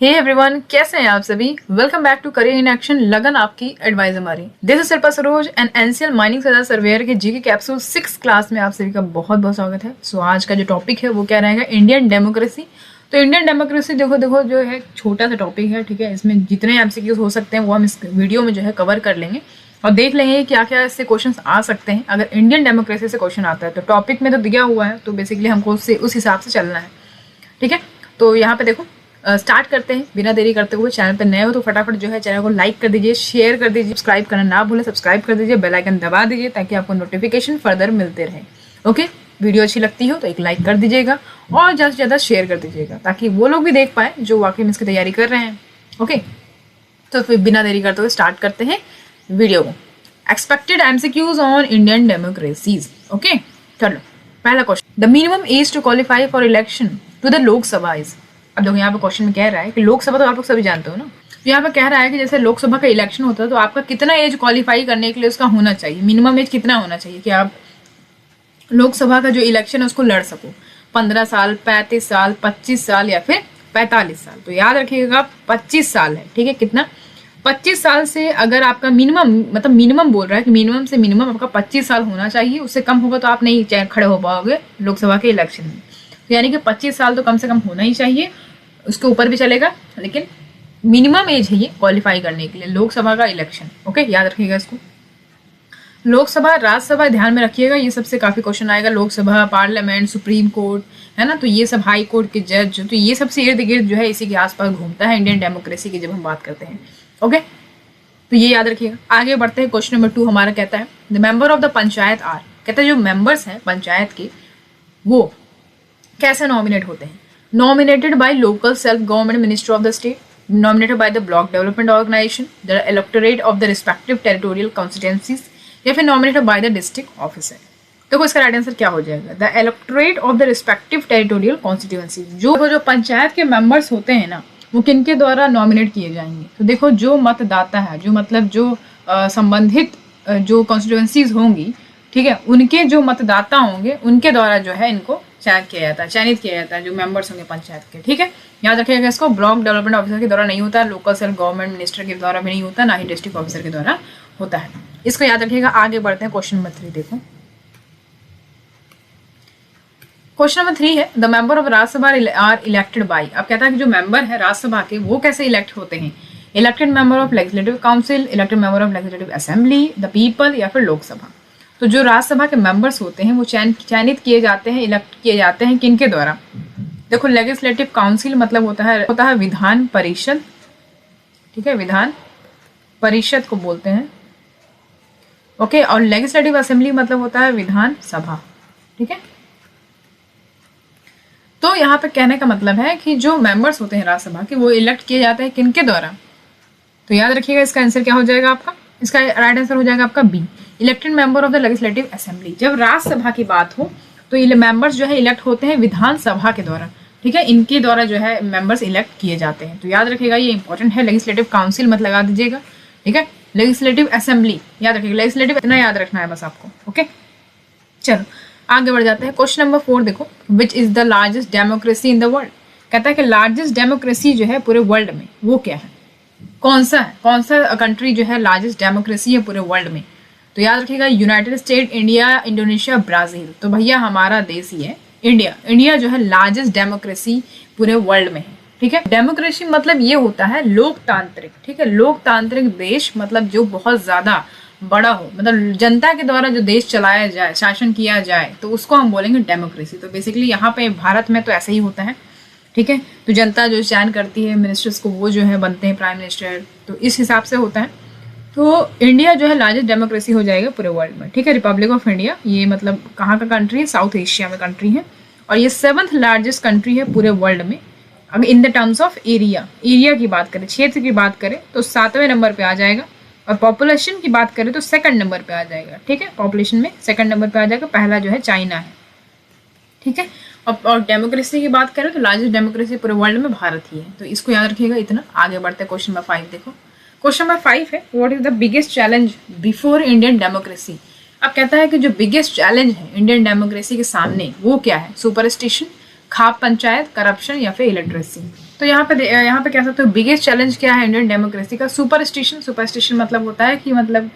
Hey everyone, कैसे हैं आप सभी। Welcome back to career in action, लगन आपकी एडवाइस हमारी। This is Shilpa Saroj and NCL mining सजा सर्वेयर के जीके कैप्सूल 6 क्लास में आप सभी का बहुत बहुत स्वागत है। सो आज का जो टॉपिक है वो क्या रहेगा, इंडियन डेमोक्रेसी। तो इंडियन डेमोक्रेसी देखो जो है छोटा सा टॉपिक है, ठीक है। इसमें जितने एमसीक्यूज हो सकते हैं वो हम इस वीडियो में जो है कवर कर लेंगे और देख लेंगे क्या क्या इससे क्वेश्चन आ सकते हैं। अगर इंडियन डेमोक्रेसी से क्वेश्चन आता है तो टॉपिक में तो दिया हुआ है, तो बेसिकली हमको उस हिसाब से चलना है, ठीक है। तो यहाँ पे देखो स्टार्ट करते हैं बिना देरी करते हुए। चैनल पर नए हो तो फटाफट जो है चैनल को लाइक कर दीजिए, शेयर कर दीजिए, सब्सक्राइब करना ना भूलें, सब्सक्राइब कर दीजिए, बेल आइकन दबा दीजिए ताकि आपको नोटिफिकेशन फर्दर मिलते रहे। ओके, वीडियो अच्छी लगती हो तो एक लाइक कर दीजिएगा और ज़्यादा से ज़्यादा शेयर कर दीजिएगा ताकि वो लोग भी देख पाए जो वाकई में इसकी तैयारी कर रहे हैं। ओके, तो फिर बिना देरी करते हुए स्टार्ट करते हैं वीडियो को। Expected MCQs on Indian democracies. Okay, चलो पहला question, the minimum age to qualify for election to the Lok Sabha is. अब देखो यहाँ पे क्वेश्चन में कह रहा है कि लोकसभा तो आप लोग सभी जानते हो ना, तो यहाँ पे कह रहा है कि जैसे लोकसभा का इलेक्शन होता है तो आपका कितना एज क्वालिफाई करने के लिए उसका होना चाहिए, मिनिमम एज कितना होना चाहिए कि आप लोकसभा का जो इलेक्शन है उसको लड़ सको। 15 साल, 35 साल, 25 साल या फिर 45 साल। तो याद रखिएगा 25 साल है, ठीक है। कितना? 25 साल से अगर आपका मिनिमम, मतलब मिनिमम बोल रहा है कि मिनिमम से मिनिमम आपका 25 साल होना चाहिए। उससे कम होगा तो आप नहीं खड़े हो पाओगे लोकसभा के इलेक्शन में। तो यानी कि 25 साल तो कम से कम होना ही चाहिए, उसके ऊपर भी चलेगा, लेकिन मिनिमम एज है ये क्वालिफाई करने के लिए लोकसभा का इलेक्शन। ओके, याद रखिएगा इसको। लोकसभा, राज्यसभा ध्यान में रखिएगा, ये सबसे काफी क्वेश्चन आएगा। लोकसभा, पार्लियामेंट, सुप्रीम कोर्ट, है ना, तो ये सब हाई कोर्ट के जज, तो ये सबसे इर्द गिर्द जो है इसी के आसपास घूमता है इंडियन डेमोक्रेसी की जब हम बात करते हैं। ओके, तो ये याद रखिएगा। आगे बढ़ते हैं, क्वेश्चन नंबर 2 हमारा कहता है the member of the panchayat are. कहता है जो मेंबर्स हैं पंचायत के वो कैसे नॉमिनेट होते हैं। Nominated by local self government minister of the state, nominated by the block development organisation, the electorate of the respective territorial constituencies, या फिर nominated by the district officer. देखो इसका राइट आंसर क्या हो जाएगा, the electorate of the respective territorial constituency. जो पंचायत के members होते हैं ना, वो किनके द्वारा नॉमिनेट किए जाएंगे। तो देखो जो मतदाता है, जो मतलब जो संबंधित जो कॉन्स्टिट्यूएंसीज होंगी, ठीक है, उनके जो मतदाता होंगे उनके द्वारा जो है इनको चयनित किया जाता है जो मेंबर्स होंगे पंचायत के, ठीक है। याद रखिएगा इसको, ब्लॉक डेवलपमेंट ऑफिसर के द्वारा नहीं होता, लोकल सेल्फ गवर्नमेंट मिनिस्टर के द्वारा भी नहीं होता, ना ही डिस्ट्रिक्ट ऑफिसर के द्वारा होता है। इसको याद रखिएगा। आगे बढ़ते हैं, क्वेश्चन नंबर 3 देखो। क्वेश्चन नंबर 3 है the member of Rajya Sabha are elected by. अब कहता है कि जो मेंबर है राज्यसभा के वो कैसे इलेक्ट होते हैं। Elected member of legislative council, elected member of legislative assembly, the people, या फिर लोकसभा। तो जो राज्यसभा के मेंबर्स होते हैं वो चयनित किए जाते हैं, इलेक्ट किए जाते हैं किनके द्वारा। देखो लेजिस्लेटिव काउंसिल मतलब होता है विधान परिषद, ठीक है, विधान परिषद को बोलते हैं। ओके, और लेजिस्लेटिव असेंबली मतलब होता है विधान सभा, ठीक है। तो यहाँ पे कहने का मतलब है कि जो मेंबर्स होते हैं राज्यसभा के वो इलेक्ट किए जाते हैं किनके द्वारा। तो याद रखिएगा इसका आंसर क्या हो जाएगा आपका, इसका राइट आंसर हो जाएगा आपका B, elected member of the legislative assembly. जब राज्यसभा की बात हो तो ये मेंबर्स जो है इलेक्ट होते हैं विधानसभा के द्वारा, ठीक है, इनके द्वारा जो है मेंबर्स इलेक्ट किए जाते हैं। तो याद रखिएगा ये इंपॉर्टेंट है। लेजिस्लेटिव काउंसिल मत लगा दीजिएगा, ठीक है। लेजिस्लेटिव असेंबली याद रखिएगा, लेजिस्लेटिव इतना याद रखना है बस आपको। ओके, चलो आगे बढ़ जाते हैं। क्वेश्चन नंबर 4 देखो, which is the largest democracy in the world. कहता है कि लार्जेस्ट डेमोक्रेसी जो है पूरे वर्ल्ड में वो क्या है, कौन सा कंट्री जो है लार्जेस्ट डेमोक्रेसी है पूरे वर्ल्ड में। तो याद रखिएगा United state, India, Indonesia, Brazil. तो भैया हमारा देश ही है इंडिया। इंडिया जो है लार्जेस्ट डेमोक्रेसी पूरे वर्ल्ड में है, ठीक है। डेमोक्रेसी मतलब ये होता है लोकतांत्रिक, ठीक है, लोकतांत्रिक देश मतलब जो बहुत ज्यादा बड़ा हो, मतलब जनता के द्वारा जो देश चलाया जाए, शासन किया जाए, तो उसको हम बोलेंगे डेमोक्रेसी। तो बेसिकली यहाँ पे भारत में तो ऐसा ही होता है, ठीक है। तो जनता जो चयन करती है मिनिस्टर्स को, वो जो है बनते हैं प्राइम मिनिस्टर, तो इस हिसाब से होता है। तो इंडिया जो है लार्जेस्ट डेमोक्रेसी हो जाएगा पूरे वर्ल्ड में, ठीक है। रिपब्लिक ऑफ इंडिया ये मतलब कहाँ का कंट्री है, साउथ एशिया में कंट्री है, और ये 7th लार्जेस्ट कंट्री है पूरे वर्ल्ड में। अगर in the terms of area की बात करें, क्षेत्र की बात करें तो 7वें नंबर पे आ जाएगा, और पॉपुलेशन की बात करें तो 2nd नंबर पे आ जाएगा, ठीक है। पॉपुलेशन में 2nd नंबर पे आ जाएगा, पहला जो है चाइना है, ठीक है। और डेमोक्रेसी की बात करें तो लार्जेस्ट डेमोक्रेसी पूरे वर्ल्ड में भारत ही है। तो इसको याद रखिएगा इतना। आगे बढ़ते हैं, क्वेश्चन नंबर 5 देखो। क्वेश्चन नंबर 5 है what is the biggest challenge before Indian democracy. अब कहता है कि जो बिगेस्ट चैलेंज है इंडियन डेमोक्रेसी के सामने वो क्या है, सुपरस्टिशन, खाप पंचायत, करप्शन, या फिर इलिटरेसी। तो यहाँ पे कह सकते हो बिगेस्ट चैलेंज क्या है इंडियन डेमोक्रेसी का? सुपरस्टिशन। सुपरस्टिशन मतलब होता है कि मतलब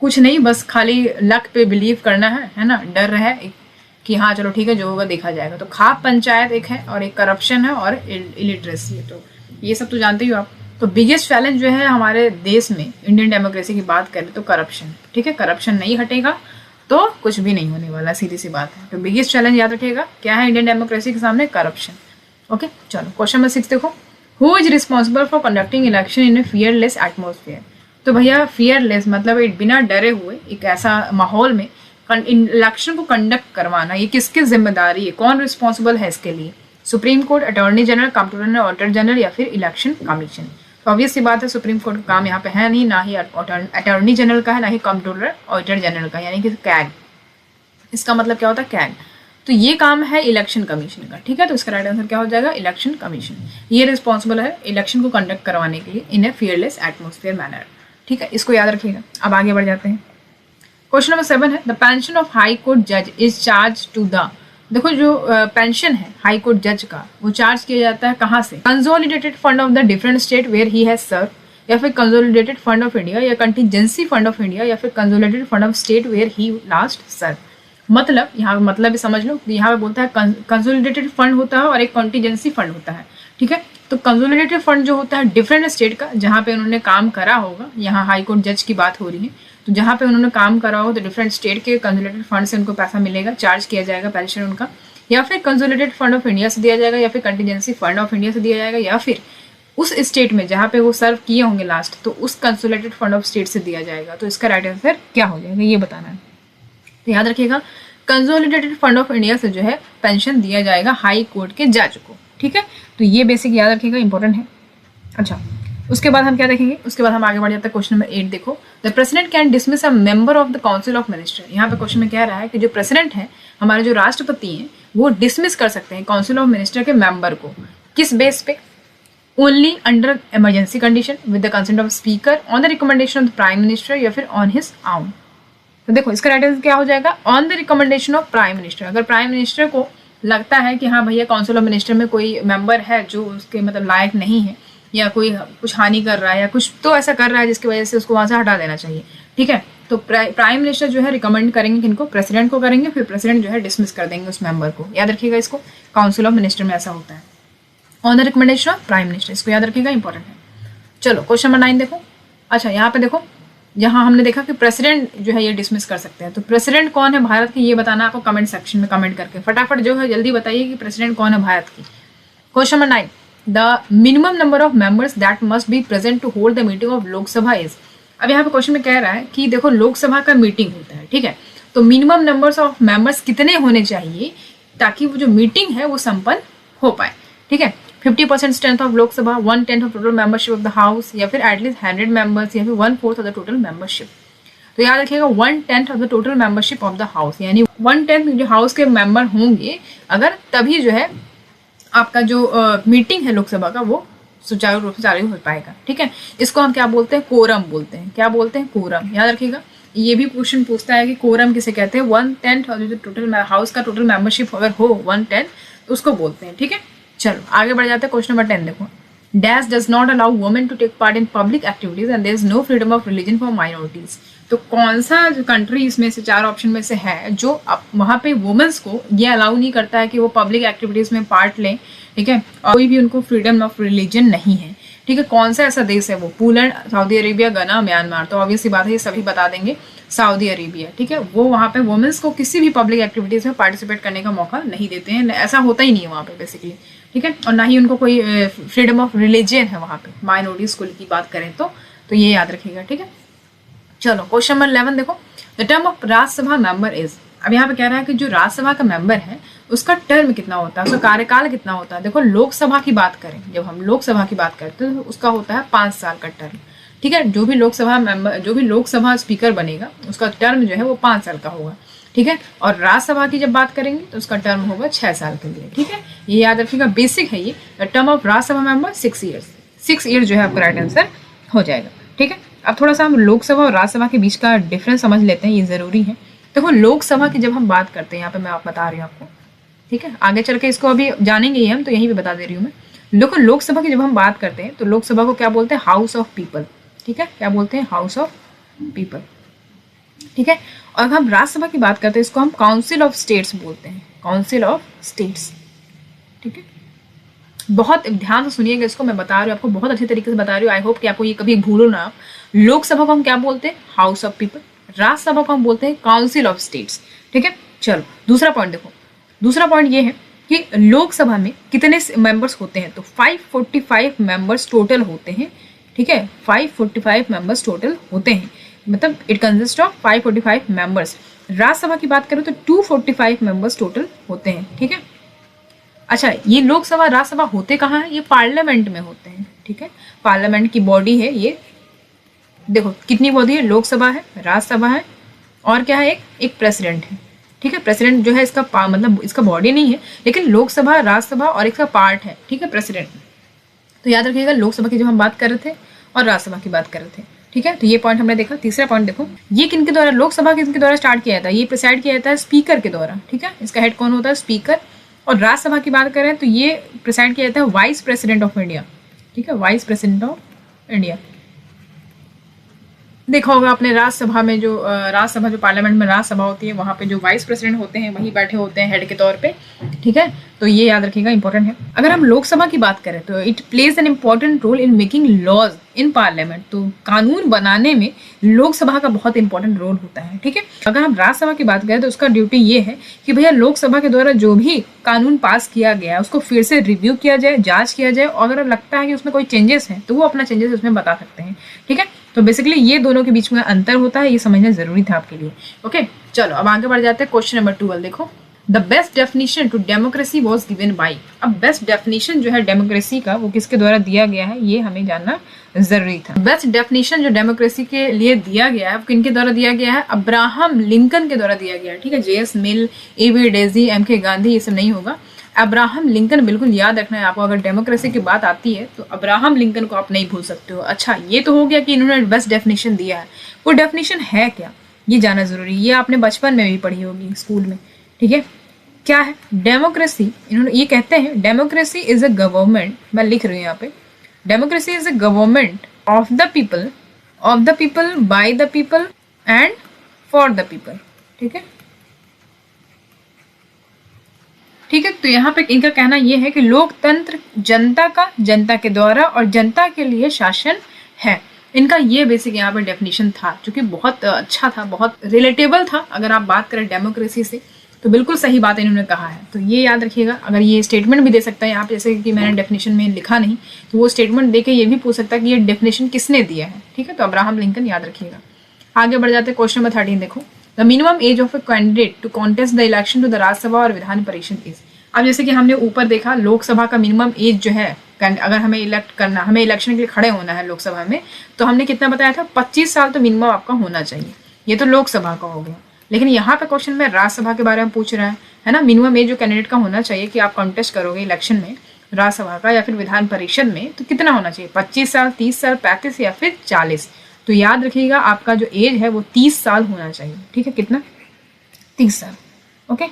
कुछ नहीं, बस खाली लक पे बिलीव करना है ना, डर है कि हाँ चलो ठीक है जो होगा देखा जाएगा। तो खाप पंचायत एक है, और एक करप्शन है, और इलिटरेसी है। तो ये सब तो जानते ही हो आप। तो बिगेस्ट चैलेंज जो है हमारे देश में इंडियन डेमोक्रेसी की बात करें तो करप्शन। ठीक है, करप्शन नहीं हटेगा तो कुछ भी नहीं होने वाला, सीधी सी बात है। तो बिगेस्ट चैलेंज याद रखिएगा क्या है इंडियन डेमोक्रेसी के सामने? करप्शन। ओके, चलो क्वेश्चन नंबर 6 देखो। Who is responsible for conducting election in A fearless atmosphere? तो भैया फियरलेस मतलब एक बिना डरे हुए एक ऐसा माहौल में इलेक्शन को कंडक्ट करवाना, ये किसकी जिम्मेदारी है? कौन रिस्पॉन्सिबल है इसके लिए? Supreme court, attorney general, comptroller, auditor general या फिर इलेक्शन कमीशन? तो ऑब्वियस सी बात है सुप्रीम कोर्ट का काम यहाँ पे है नहीं, ना ही अटॉर्नी जनरल का है, ना ही कंप्ट्रोलर ऑडिटर जनरल का, यानी कि कैग। इसका मतलब क्या होता है? कैग। तो ये काम है इलेक्शन कमीशन का। ठीक है, तो इसका राइट आंसर क्या हो जाएगा? Election commission. ये रिस्पॉन्सिबल है इलेक्शन को कंडक्ट करवाने के लिए इन ए फियरलेस एटमोसफियर मैनर। ठीक है, इसको याद रखिएगा। अब आगे बढ़ जाते हैं। क्वेश्चन नंबर 7 है, the pension of high court जज इज चार्ज टू द। देखो जो पेंशन है हाई कोर्ट जज का, वो चार्ज किया जाता है कहाँ से? Consolidated fund of the different state where he has serve, या फिर कंसोलिडेटेड फंड ऑफ इंडिया, या कंटीजेंसी फंड ऑफ इंडिया, या फिर consolidated fund of state where he last serve. मतलब यहाँ पे मतलब भी समझ लो, यहाँ पे बोलता है कंसोलिडेटेड फंड होता है और एक कंटीजेंसी फंड होता है। ठीक है, तो कंसोलिडेटेड फंड जो होता है डिफरेंट स्टेट का, जहाँ पे उन्होंने काम करा होगा, यहाँ हाई कोर्ट जज की बात हो रही है, तो जहाँ पे उन्होंने काम करा हो तो डिफरेंट स्टेट के कंसोलिडेटेड फंड से उनको पैसा मिलेगा, चार्ज किया जाएगा पेंशन उनका, या फिर कंसोलिडेटेड फंड ऑफ इंडिया से दिया जाएगा, या फिर कंटीजेंसी फंड ऑफ इंडिया से दिया जाएगा, या फिर उस स्टेट में जहाँ पे वो सर्व किए होंगे लास्ट, तो उस कंसोलिडेटेड फंड ऑफ स्टेट से दिया जाएगा। तो इसका राइट आंसर क्या हो जाएगा ये बताना है। तो याद रखिएगा कंसोलिडेटेड फंड ऑफ इंडिया से जो है पेंशन दिया जाएगा हाई कोर्ट के जज को। ठीक है, तो ये बेसिक याद रखिएगा, इंपॉर्टेंट है। अच्छा, उसके बाद हम क्या देखेंगे? उसके बाद हम आगे बढ़ जाते हैं क्वेश्चन नंबर 8 देखो। The president can dismiss a member of the council of minister. यहाँ पे क्वेश्चन में कह रहा है कि जो प्रेसिडेंट है, हमारे जो राष्ट्रपति हैं, वो डिसमिस कर सकते हैं काउंसिल ऑफ मिनिस्टर के मेंबर को। किस बेस पे? Only under emergency condition, with the consent of speaker, on the recommendation of the prime minister, या फिर ऑन हिज आउन। तो देखो इसका राइट आंसर क्या हो जाएगा? On the recommendation of prime minister. अगर प्राइम मिनिस्टर को लगता है कि हाँ भैया काउंसिल ऑफ मिनिस्टर में कोई मेंबर है जो उसके मतलब लायक नहीं है, या कोई कुछ हानि कर रहा है, या कुछ तो ऐसा कर रहा है जिसकी वजह से उसको वहां से हटा देना चाहिए। ठीक है, तो प्राइम मिनिस्टर जो है रिकमेंड करेंगे किनको? प्रेसिडेंट को करेंगे, फिर प्रेसिडेंट जो है डिसमिस कर देंगे उस मेंबर को। याद रखिएगा इसको, काउंसिल ऑफ मिनिस्टर में ऐसा होता है, on the recommendation of prime minister. इसको याद रखिएगा, इंपॉर्टेंट है। चलो क्वेश्चन नंबर 9 देखो। अच्छा, यहाँ पे देखो, यहाँ हमने देखा कि प्रेसिडेंट जो है ये डिसमिस कर सकते हैं। तो प्रेसिडेंट कौन है भारत की, ये बताना आपको कमेंट सेक्शन में कमेंट करके फटाफट जो है जल्दी बताइए कि प्रेसिडेंट कौन है भारत की। Question number 9, the minimum number of members that must be present to hold the meeting of Lok Sabha is. अब यहाँ पे क्वेश्चन में कह रहा है कि देखो लोकसभा का मीटिंग होता है, ठीक है, तो मिनिमम नंबर्स ऑफ मेंबर्स कितने होने चाहिए ताकि वो जो मीटिंग है वो संपन्न हो पाए। ठीक है, 50% strength of Lok Sabha, 1/10 of total membership of the house, या फिर एटलीस्ट 100 मेंबर्स, या फिर 1/4 ऑफ द टोटल मेंबरशिप। तो याद रखिएगा 1/10 of the total membership of the house, यानी 1/10 जो हाउस के मेंबर होंगे अगर, तभी जो है आपका जो मीटिंग है लोकसभा का वो सुचारू रूप से चालू हो पाएगा। ठीक है, इसको हम क्या बोलते हैं? कोरम बोलते हैं। क्या बोलते हैं? कोरम। याद रखिएगा, ये भी क्वेश्चन पूछता है कि कोरम किसे कहते हैं? 1/10 और जो टोटल हाउस का टोटल मेंबरशिप अगर हो 1/10 तो उसको बोलते हैं। ठीक है, चलो आगे बढ़ जाते हैं। क्वेश्चन नंबर 10 देखो। Dash does not allow women to take part in public activities and there is no freedom of religion for minorities. तो कौन सा जो कंट्री इसमें से 4 ऑप्शन में से है जो वहाँ पे वुमेन्स को ये अलाउ नहीं करता है कि वो पब्लिक एक्टिविटीज में पार्ट लें? ठीक है, और कोई भी उनको फ्रीडम ऑफ रिलीजन नहीं है। ठीक है, कौन सा ऐसा देश है वो? पोलैंड, सऊदी अरेबिया, घना, म्यांमार। तो ऑब्वियसली बात है ये सभी बता देंगे, सऊदी अरेबिया। ठीक है, वो वहाँ पे वुमेन्स को किसी भी पब्लिक एक्टिविटीज में पार्टिसिपेट करने का मौका नहीं देते हैं, ऐसा होता ही नहीं है वहाँ पे बेसिकली। ठीक है, और ना ही उनको कोई फ्रीडम ऑफ रिलीजन है वहाँ पे, माइनॉरिटी स्कूल की बात करें तो ये याद रखिएगा। ठीक है, चलो क्वेश्चन नंबर 11 देखो। The term of Rajya Sabha member is. अब यहाँ पे कह रहा है कि जो राज्यसभा का मेंबर है उसका टर्म कितना होता है, उसका कार्यकाल कितना होता है। देखो लोकसभा की बात करें, जब हम लोकसभा की बात करते हैं तो उसका होता है 5 साल का टर्म। ठीक है, जो भी लोकसभा मेंबर, जो भी लोकसभा स्पीकर बनेगा उसका टर्म जो है वो 5 साल का होगा। ठीक है, और राज्यसभा की जब बात करेंगे तो उसका टर्म होगा 6 साल के लिए। ठीक है, ये याद रखिएगा, बेसिक है ये। The term of Rajya Sabha member 6 years. 6 year जो है आपका राइट आंसर हो जाएगा। ठीक है, अब थोड़ा सा हम लोकसभा और राज्यसभा के बीच का डिफरेंस समझ लेते हैं, ये जरूरी है। देखो लोकसभा की जब हम बात करते हैं, यहाँ पे मैं आप बता रही हूँ आपको, ठीक है, आगे चल के इसको अभी जानेंगे ही हम, तो यहीं पे बता दे रही हूँ मैं। देखो लोकसभा की जब हम बात करते हैं तो लोकसभा को क्या बोलते हैं, हाउस ऑफ पीपल, ठीक है, क्या बोलते हैं, हाउस ऑफ पीपल, ठीक है। और अगर हम राज्यसभा की बात करते हैं इसको हम काउंसिल ऑफ स्टेट्स बोलते हैं, काउंसिल ऑफ स्टेट्स, ठीक है। बहुत ध्यान से सुनिएगा इसको, मैं बता रही हूँ आपको, बहुत अच्छे तरीके से बता रही हूँ, आई होप कि आपको ये कभी भूलो ना आप। लोकसभा को हम क्या बोलते हैं, हाउस ऑफ पीपल, राज्यसभा को हम बोलते हैं काउंसिल ऑफ स्टेट्स, ठीक है। चलो दूसरा पॉइंट देखो, दूसरा पॉइंट ये है कि लोकसभा में कितने मेंबर्स होते हैं, तो 545 मेंबर्स टोटल होते हैं, ठीक है, 545 मेंबर्स टोटल होते हैं, मतलब it consist of 545 members. Rajya Sabha की बात करें तो 245 मेंबर्स टोटल होते हैं, ठीक है। अच्छा, ये लोकसभा राज्यसभा होते कहाँ हैं, ये पार्लियामेंट में होते हैं, ठीक है, पार्लियामेंट की बॉडी है ये। देखो कितनी बॉडी है, लोकसभा है, राज्यसभा है, और क्या है, एक प्रेसिडेंट है, ठीक है। प्रेसिडेंट जो है इसका मतलब इसका बॉडी नहीं है, लेकिन लोकसभा, राज्यसभा और इसका पार्ट है, ठीक है, प्रेसिडेंट। तो याद रखिएगा लोकसभा की जो हम बात कर रहे थे और राज्यसभा की बात कर रहे थे, ठीक है। तो ये पॉइंट हमने देखा। तीसरा पॉइंट देखो, ये किनके द्वारा, लोकसभा किनके द्वारा स्टार्ट किया जाता है, ये प्रिसाइड किया जाता है स्पीकर के द्वारा, ठीक है, इसका हेड कौन होता है, स्पीकर। और राज्यसभा की बात करें तो ये प्रिसाइड किया जाता है वाइस प्रेसिडेंट ऑफ इंडिया, ठीक है, वाइस प्रेसिडेंट ऑफ इंडिया। देखा होगा आपने राज्यसभा में जो राज्यसभा जो पार्लियामेंट में राज्यसभा होती है, वहाँ पे जो वाइस प्रेसिडेंट होते हैं वही बैठे होते हैं हेड के तौर पे, ठीक है। तो ये याद रखिएगा, इंपॉर्टेंट है। अगर हम लोकसभा की बात करें तो it plays an important role in making laws in parliament, तो कानून बनाने में लोकसभा का बहुत इंपॉर्टेंट रोल होता है, ठीक है। अगर हम राज्यसभा की बात करें तो उसका ड्यूटी ये है कि भैया लोकसभा के द्वारा जो भी कानून पास किया गया है उसको फिर से रिव्यू किया जाए, जांच किया जाए, और अगर लगता है कि उसमें कोई चेंजेस हैं तो वो अपना चेंजेस उसमें बता सकते हैं, ठीक है। तो बेसिकली ये दोनों के बीच में अंतर होता है, ये समझना जरूरी था आपके लिए, ओके। चलो अब आगे बढ़ जाते हैं, क्वेश्चन नंबर 12 देखो, the best definition to democracy was given by. अब बेस्ट डेफिनेशन जो है डेमोक्रेसी का वो किसके द्वारा दिया गया है, ये हमें जानना जरूरी था। बेस्ट डेफिनेशन जो डेमोक्रेसी के लिए दिया गया है वो किनके द्वारा दिया गया है, अब्राहम लिंकन के द्वारा दिया गया है, ठीक है। JS मिल, AV डेजी, MK गांधी, ये सब नहीं होगा, अब्राहम लिंकन बिल्कुल याद रखना है आपको। अगर डेमोक्रेसी की बात आती है तो अब्राहम लिंकन को आप नहीं भूल सकते हो। अच्छा, ये तो हो गया कि इन्होंने बेस्ट डेफिनेशन दिया है, वो डेफिनेशन है क्या, ये जानना जरूरी है। ये आपने बचपन में भी पढ़ी होगी स्कूल में, ठीक है। क्या है डेमोक्रेसी, इन्होंने ये कहते हैं डेमोक्रेसी इज अ गवर्नमेंट, मैं लिख रही हूँ यहाँ पे, democracy is a government of the people, by the people and for the people, ठीक है, ठीक है। तो यहाँ पे इनका कहना यह है कि लोकतंत्र जनता का, जनता के द्वारा और जनता के लिए शासन है। इनका ये बेसिक यहाँ पे डेफिनेशन था, जो कि बहुत अच्छा था, बहुत रिलेटेबल था। अगर आप बात करें डेमोक्रेसी से तो बिल्कुल सही बात इन्होंने कहा है, तो ये याद रखिएगा। अगर ये स्टेटमेंट भी दे सकता है यहाँ पे, जैसे कि मैंने डेफिनेशन में लिखा नहीं, तो वो स्टेटमेंट दे के ये भी पूछ सकता है कि ये डेफिनेशन किसने दिया है, ठीक है। तो अब्राहम लिंकन याद रखिएगा। आगे बढ़ जाते हैं, क्वेश्चन नंबर 13 देखो, the minimum age of a candidate to contest the election to the Rajya Sabha और विधान परिषद इज। अब जैसे कि हमने ऊपर देखा लोकसभा का मिनिमम एज जो है, अगर हमें इलेक्ट करना, हमें इलेक्शन के लिए खड़े होना है लोकसभा में, तो हमने कितना बताया था, 25 साल तो मिनिमम आपका होना चाहिए। ये तो लोकसभा का हो गया, लेकिन यहाँ पे क्वेश्चन में राज्यसभा के बारे में पूछ रहा है ना। मिनिमम एज जो कैंडिडेट का होना चाहिए कि आप कॉन्टेस्ट करोगे इलेक्शन में राज्यसभा का या फिर विधान परिषद में, तो कितना होना चाहिए, 25 साल, 30 साल, 35 या फिर 40। तो याद रखिएगा आपका जो एज है वो 30 साल होना चाहिए, ठीक है। कितना, 30 साल, ओके।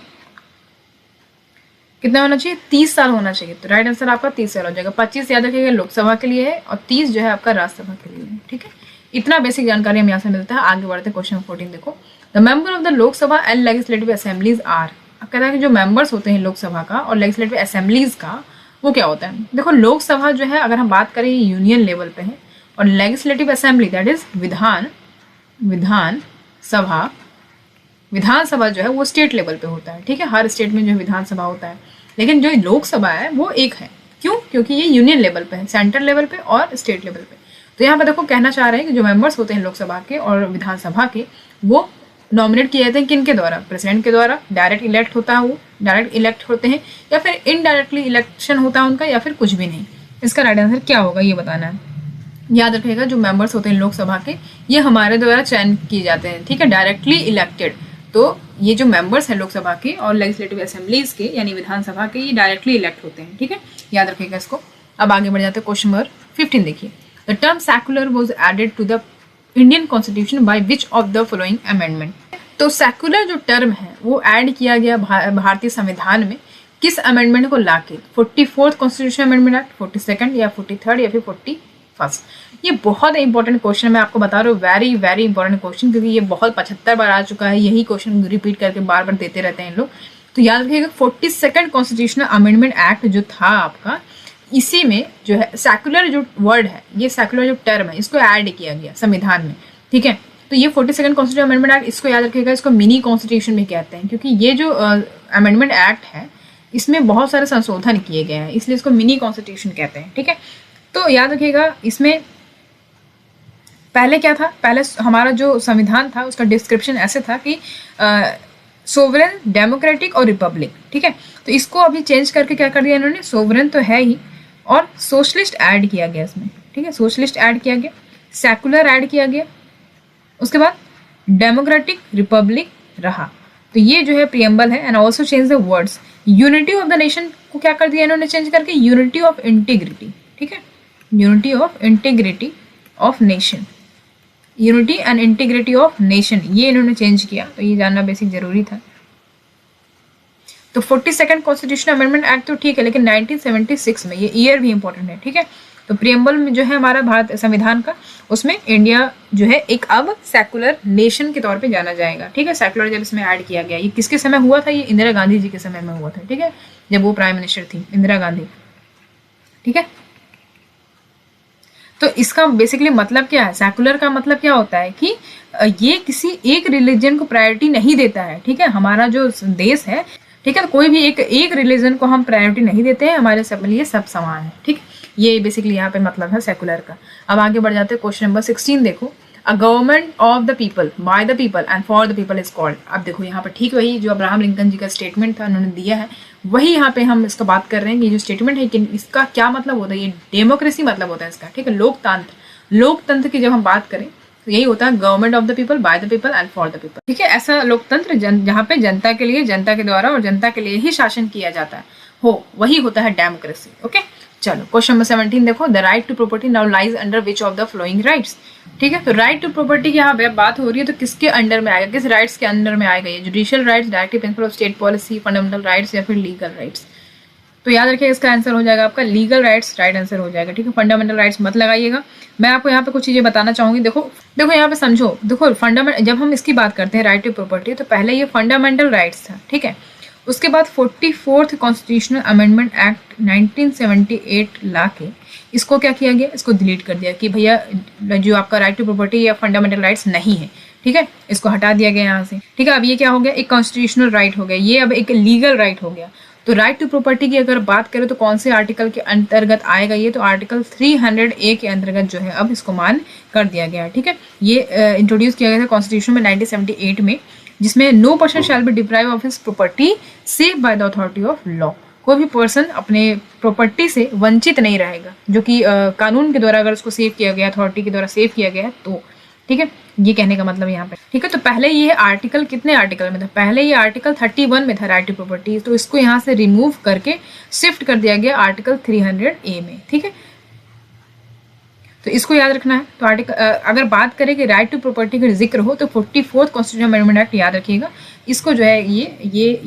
कितना होना चाहिए, 30 साल होना चाहिए। तो राइट आंसर आपका 30 साल हो जाएगा। 25 याद रखिएगा लोकसभा के लिए है और 30 जो है आपका राज्यसभा के लिए है, ठीक है। इतना बेसिक जानकारी हम यहाँ से मिलता है। आगे बढ़ते हैं, क्वेश्चन 14 देखो, the member of the Lok Sabha and legislative assemblies are. अब कहता है कि जो मेंबर्स होते हैं लोकसभा का और लेजिस्लेटिव असेंबलीज का, वो क्या होता है। देखो लोकसभा जो है अगर हम बात करें यूनियन लेवल पे है, और लेजिस्लेटिव असेंबली दैट इज विधानसभा जो है वो स्टेट लेवल पे होता है, ठीक है। हर स्टेट में जो विधानसभा होता है, लेकिन जो लोकसभा है वो एक है। क्यों, क्योंकि ये यूनियन लेवल पे है, सेंट्रल लेवल पे और स्टेट लेवल पे। तो यहाँ पे देखो कहना चाह रहे हैं कि जो मेंबर्स होते हैं लोकसभा के और विधानसभा के, वो नॉमिनेट किए जाते हैं किनके द्वारा, प्रेसिडेंट के द्वारा। डायरेक्ट इलेक्ट होता है, वो डायरेक्ट इलेक्ट होते हैं, या फिर इनडायरेक्टली इलेक्शन होता है उनका, या फिर कुछ भी नहीं। इसका राइट आंसर क्या होगा ये बताना है। याद रखिएगा जो मेंबर्स होते हैं लोकसभा के, ये हमारे द्वारा चयन किए जाते हैं, ठीक है, डायरेक्टली इलेक्टेड। तो ये जो मेंबर्स हैं लोकसभा के और लेजिस्लेटिव असेंबलीज के यानी विधानसभा के, ये डायरेक्टली इलेक्ट होते हैं, ठीक है। याद रखिएगा इसको। अब आगे बढ़ जाते हैं, क्वेश्चन नंबर 15 देखिए, the term secular was added to the Indian constitution by which of the following amendment. तो सेक्युलर जो टर्म है वो ऐड किया गया भारतीय संविधान में किस अमेंडमेंट को लाके? 44th constitution amendment act, 42nd या 43rd या फिर 41st? ये बहुत इंपॉर्टेंट क्वेश्चन है, मैं आपको बता रहा हूँ, वेरी वेरी इंपॉर्टेंट क्वेश्चन, क्योंकि ये बहुत 75 बार आ चुका है, यही क्वेश्चन रिपीट करके बार बार देते रहते हैं लोग। तो याद रखिएगा 42nd कॉन्स्टिट्यूशनल अमेंडमेंट एक्ट जो था आपका, इसी में जो है सेक्युलर जो वर्ड है, ये सेक्युलर जो टर्म है, इसको ऐड किया गया संविधान में, ठीक है। तो ये 42nd कॉन्स्टिट्यूशन अमेंडमेंट एक्ट, इसको याद रखिएगा, इसको मिनी कॉन्स्टिट्यूशन भी कहते हैं, क्योंकि ये जो अमेंडमेंट एक्ट है इसमें बहुत सारे संशोधन किए गए हैं, इसलिए इसको मिनी कॉन्स्टिट्यूशन कहते हैं, ठीक है। तो याद रखिएगा इसमें पहले क्या था, पहले हमारा जो संविधान था उसका डिस्क्रिप्शन ऐसे था कि सोवरेन, डेमोक्रेटिक और रिपब्लिक, ठीक है। तो इसको अभी चेंज करके क्या कर दिया इन्होंने, सोवरेन तो है ही और सोशलिस्ट ऐड किया गया इसमें, ठीक है, सोशलिस्ट ऐड किया गया, सेकुलर ऐड किया गया, उसके बाद डेमोक्रेटिक, रिपब्लिक रहा। तो ये जो है प्रियम्बल है। And also change the words, unity of the nation को क्या कर दिया इन्होंने चेंज करके, यूनिटी ऑफ इंटीग्रिटी, ठीक है, unity of integrity of nation, unity and integrity of nation, ये इन्होंने चेंज किया। तो ये जानना बेसिक जरूरी था। तो 42nd कॉन्स्टिट्यूशन अमेंडमेंट एक्ट तो ठीक है, लेकिन 1976 में, ये ईयर भी इंपॉर्टेंट है, ठीक है। तो प्रियम्बल में जो है हमारा भारत संविधान का, उसमें इंडिया जो है एक अब सेकुलर नेशन के तौर पे जाना जाएगा, ठीक है। सेकुलर जब इसमें ऐड किया गया, ये किसके समय हुआ था, ये इंदिरा गांधी जी के समय में हुआ था, ठीक है, जब वो प्राइम मिनिस्टर थी इंदिरा गांधी, ठीक है। तो इसका बेसिकली मतलब क्या है, सेकुलर का मतलब क्या होता है कि ये किसी एक रिलीजन को प्रायोरिटी नहीं देता है, ठीक है। हमारा जो देश है, ठीक है, तो कोई भी एक रिलीजन को हम प्रायोरिटी नहीं देते हैं, हमारे सब लिए सब समान है, ठीक। ये बेसिकली यहाँ पे मतलब है सेकुलर का। अब आगे बढ़ जाते हैं, क्वेश्चन नंबर 16 देखो, a government of the people, by the people and for the people is called. अब देखो यहाँ पर ठीक वही जो अब्राहम लिंकन जी का स्टेटमेंट था, उन्होंने दिया है, वही यहाँ पे हम इसका बात कर रहे हैं। ये जो स्टेटमेंट है कि इसका क्या मतलब होता है, ये डेमोक्रेसी मतलब होता है इसका, ठीक है, लोकतंत्र। लोकतंत्र की जब हम बात करें तो यही होता है government of the people, by the people and for the people, ठीक है। ऐसा लोकतंत्र जहाँ पे जनता के लिए, जनता के द्वारा और जनता के लिए ही शासन किया जाता है, वही होता है डेमोक्रेसी, ओके। चलो क्वेश्चन नंबर 17 देखो, the right to property now lies under which of the following rights, ठीक है। तो राइट टू प्रॉपर्टी की यहाँ पे बात हो रही है, तो किसके अंडर में आएगा, किस राइट्स के अंडर में आएगा, ये judicial rights, directive principle of state policy, fundamental rights या फिर लीगल राइट्स। तो याद रखिए इसका आंसर हो जाएगा आपका लीगल राइट्स, राइट आंसर हो जाएगा, ठीक है। फंडामेंटल राइट्स मत लगाइएगा। मैं आपको यहाँ पे कुछ चीजें बताना चाहूंगी, देखो यहाँ पे समझो, देखो फंडामेंटल, जब हम इसकी बात करते हैं राइट टू प्रॉपर्टी, तो पहले ये फंडामेंटल राइट्स था, ठीक है। उसके बाद 44th कॉन्स्टिट्यूशनल अमेंडमेंट एक्ट 1978 ला के इसको क्या किया गया, इसको डिलीट कर दिया कि भैया जो आपका राइट टू प्रॉपर्टी या फंडामेंटल राइट्स नहीं है, ठीक है, इसको हटा दिया गया यहाँ से, ठीक है। अब ये क्या हो गया, एक कॉन्स्टिट्यूशनल राइट हो गया, ये अब एक लीगल राइट हो गया। तो राइट टू प्रॉपर्टी की अगर बात करें तो कौन से आर्टिकल के अंतर्गत आएगा ये, तो आर्टिकल 300A के अंतर्गत जो है अब इसको मान कर दिया गया, ठीक है। ये इंट्रोड्यूस किया गया था कॉन्स्टिट्यूशन में 1978 में, जिसमें no person shall be deprive of his property save by the authority of law. कोई भी पर्सन अपने प्रॉपर्टी से वंचित नहीं रहेगा, जो कि कानून के द्वारा अगर उसको सेव किया गया, अथॉरिटी के द्वारा सेव किया गया है तो, ठीक है। ये कहने का मतलब यहाँ पे, ठीक है। तो पहले ये आर्टिकल कितने आर्टिकल में था, पहले ये आर्टिकल 31 में था राइट टू प्रॉपर्टी, तो इसको यहाँ से रिमूव करके शिफ्ट कर दिया गया आर्टिकल 300A में, ठीक है। तो इसको याद रखना है। तो आर्टिकल अगर बात करें कि राइट टू प्रॉपर्टी का जिक्र हो तो 44th कॉन्स्टिट्यूशन अमेंडमेंट एक्ट याद रखिएगा, इसको जो है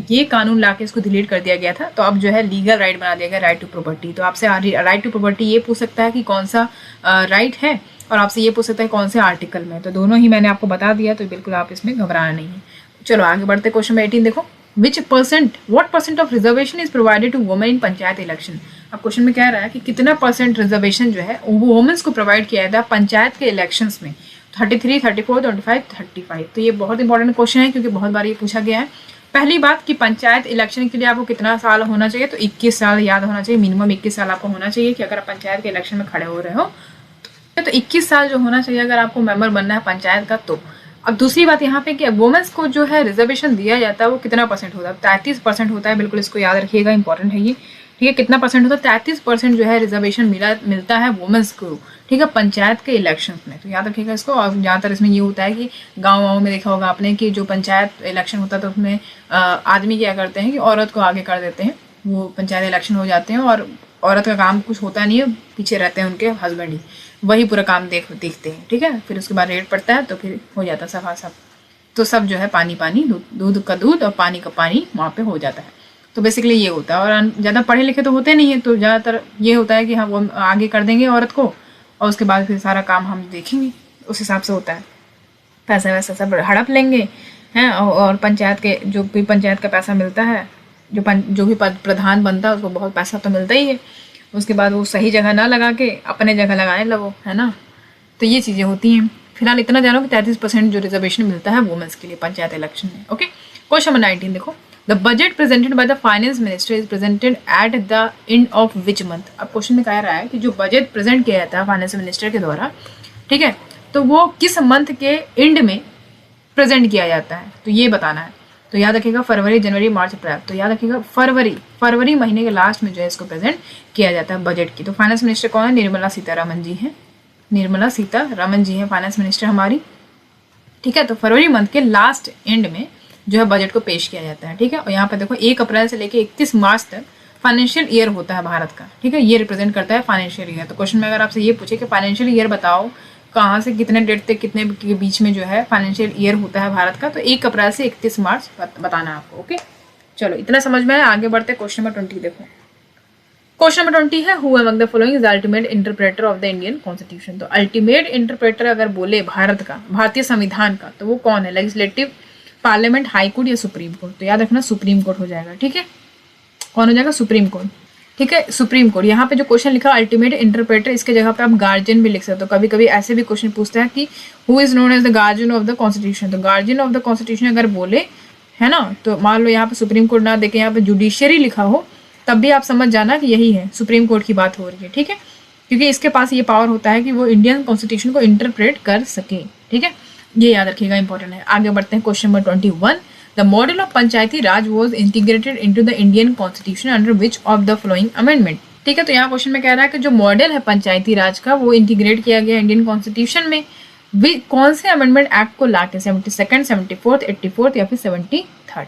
ये कानून लाके इसको डिलीट कर दिया गया था। तो अब जो है लीगल राइट बना दिया गया राइट टू प्रॉपर्टी। तो आपसे राइट टू प्रॉपर्टी ये पूछ सकता है कि कौन सा राइट है, और आपसे ये पूछ सकता है कौन से आर्टिकल में। तो दोनों ही मैंने आपको बता दिया, तो बिल्कुल आप इसमें घबराना नहीं है। चलो आगे बढ़ते, क्वेश्चन 18 देखो, what percent of reservation is provided to women in panchayat election. अब क्वेश्चन में कह रहा है कि कितना % रिजर्वेशन जो है वो वुमेन्स को प्रोवाइड किया था पंचायत के इलेक्शंस में, 33, 34, 25, 35। तो ये बहुत इंपॉर्टेंट क्वेश्चन है, क्योंकि बहुत बार ये पूछा गया है। पहली बात कि पंचायत इलेक्शन के लिए आपको कितना साल होना चाहिए, तो 21 साल याद होना चाहिए, मिनिमम 21 साल आपको होना चाहिए कि अगर आप पंचायत के इलेक्शन में खड़े हो रहे हो तो 21 साल जो होना चाहिए अगर आपको मेंबर बनना है पंचायत का। तो अब दूसरी बात यहाँ पे कि वुमेन्स को जो है रिजर्वेशन दिया जाता है वो कितना % होता है, 33% होता है, बिल्कुल इसको याद रखिएगा, इंपॉर्टेंट है ये, ठीक है। कितना % होता है, 33% जो है रिजर्वेशन मिलता है वुमेन्स को, ठीक है, पंचायत के इलेक्शन में। तो याद रखिएगा इसको। और ज़्यादातर इसमें ये होता है कि गाँव में देखा होगा आपने कि जो पंचायत इलेक्शन होता है तो उसमें आदमी क्या करते हैं कि औरत को आगे कर देते हैं, वो पंचायत इलेक्शन हो जाते हैं और औरत का काम कुछ होता नहीं है, पीछे रहते हैं उनके हस्बैंड ही, वही पूरा काम देखते हैं, ठीक है। फिर उसके बाद रेट पड़ता है तो फिर हो जाता है सफा सब, तो सब जो है पानी पानी, दूध का दूध और पानी का पानी वहाँ पे हो जाता है। तो बेसिकली ये होता है। और ज़्यादा पढ़े लिखे तो होते नहीं है, तो ज़्यादातर ये होता है कि हाँ वो आगे कर देंगे औरत को और उसके बाद फिर सारा काम हम देखेंगे, उस हिसाब से होता है। पैसा वैसा सब हड़प लेंगे हैं, और पंचायत के जो भी पंचायत का पैसा मिलता है, जो भी प्रधान बनता है उसको बहुत पैसा तो मिलता ही है। उसके बाद वो सही जगह ना लगा के अपने जगह लगाने लगो, है ना। तो ये चीज़ें होती हैं। फिलहाल इतना जानो कि 33% जो रिजर्वेशन मिलता है वुमेन्स के लिए पंचायत इलेक्शन में। ओके, क्वेश्चन नंबर 19 देखो, the budget presented by the finance minister is presented at the end of which month. अब क्वेश्चन में कह रहा है कि जो बजट प्रेजेंट किया जाता है फाइनेंस मिनिस्टर के द्वारा, ठीक है, तो वो किस मंथ के एंड में प्रेजेंट किया जाता है, तो ये बताना है। तो याद रखिएगा फरवरी, जनवरी, मार्च, अप्रैल। तो याद रखिएगा फरवरी महीने के लास्ट में जो है इसको प्रेजेंट किया जाता है बजट की। तो फाइनेंस मिनिस्टर कौन है? निर्मला सीतारमन जी हैं। निर्मला सीतारमन जी हैं फाइनेंस मिनिस्टर हमारी, ठीक है। तो फरवरी मंथ के लास्ट एंड में जो है बजट को पेश किया जाता है, ठीक है। और यहाँ पे देखो 1 अप्रैल से लेकर 31 मार्च तक फाइनेंशियल ईयर होता है भारत का, ठीक है। ये रिप्रेजेंट करता है फाइनेंशियल ईयर। तो क्वेश्चन में अगर आपसे ये पूछे कि फाइनेंशियल ईयर बताओ कहाँ से कितने डेट तक कितने के बीच में जो है फाइनेंशियल ईयर होता है भारत का, तो 1 अप्रैल से 31 मार्च बताना है आपको। ओके, चलो इतना समझ में आया। आगे बढ़ते क्वेश्चन नंबर 20 देखो। क्वेश्चन नंबर 20 है, who among the following is ultimate interpreter of the Indian constitution. तो अल्टीमेट इंटरप्रेटर अगर बोले भारत का, भारतीय संविधान का, तो वो कौन है? लेजिस्लेटिव, पार्लियामेंट, हाई कोर्ट या सुप्रीम कोर्ट? तो याद रखना सुप्रीम कोर्ट हो जाएगा, ठीक है। कौन हो जाएगा? सुप्रीम कोर्ट, ठीक है, सुप्रीम कोर्ट। यहाँ पे जो क्वेश्चन लिखा अल्टीमेट इंटरप्रेटर, इसके जगह पे आप गार्जियन भी लिख सकते हो। कभी कभी ऐसे भी क्वेश्चन पूछते हैं कि who is known as the guardian of the constitution. तो गार्जियन ऑफ द कॉन्स्टिट्यूशन अगर बोले, है ना, तो मान लो यहाँ पे सुप्रीम कोर्ट ना देखे, यहाँ पे जुडिशियरी लिखा हो, तब भी आप समझ जाना कि यही है, सुप्रीम कोर्ट की बात हो रही है, ठीक है। क्योंकि इसके पास ये पावर होता है कि वो इंडियन कॉन्स्टिट्यूशन को इंटरप्रेट कर सके, ठीक है। ये याद रखिएगा, इंपॉर्टेंट है। आगे बढ़ते हैं question number 21। The model of Panchayati Raj was integrated into the Indian constitution under which of the following amendment. ठीक है, तो यहाँ क्वेश्चन में कह रहा है कि जो मॉडल है पंचायती राज का वो इंटीग्रेट किया गया इंडियन कॉन्स्टिट्यूशन में कौन से अमेंडमेंट एक्ट को लाके, 72nd, 74th, 84th या फिर 73rd।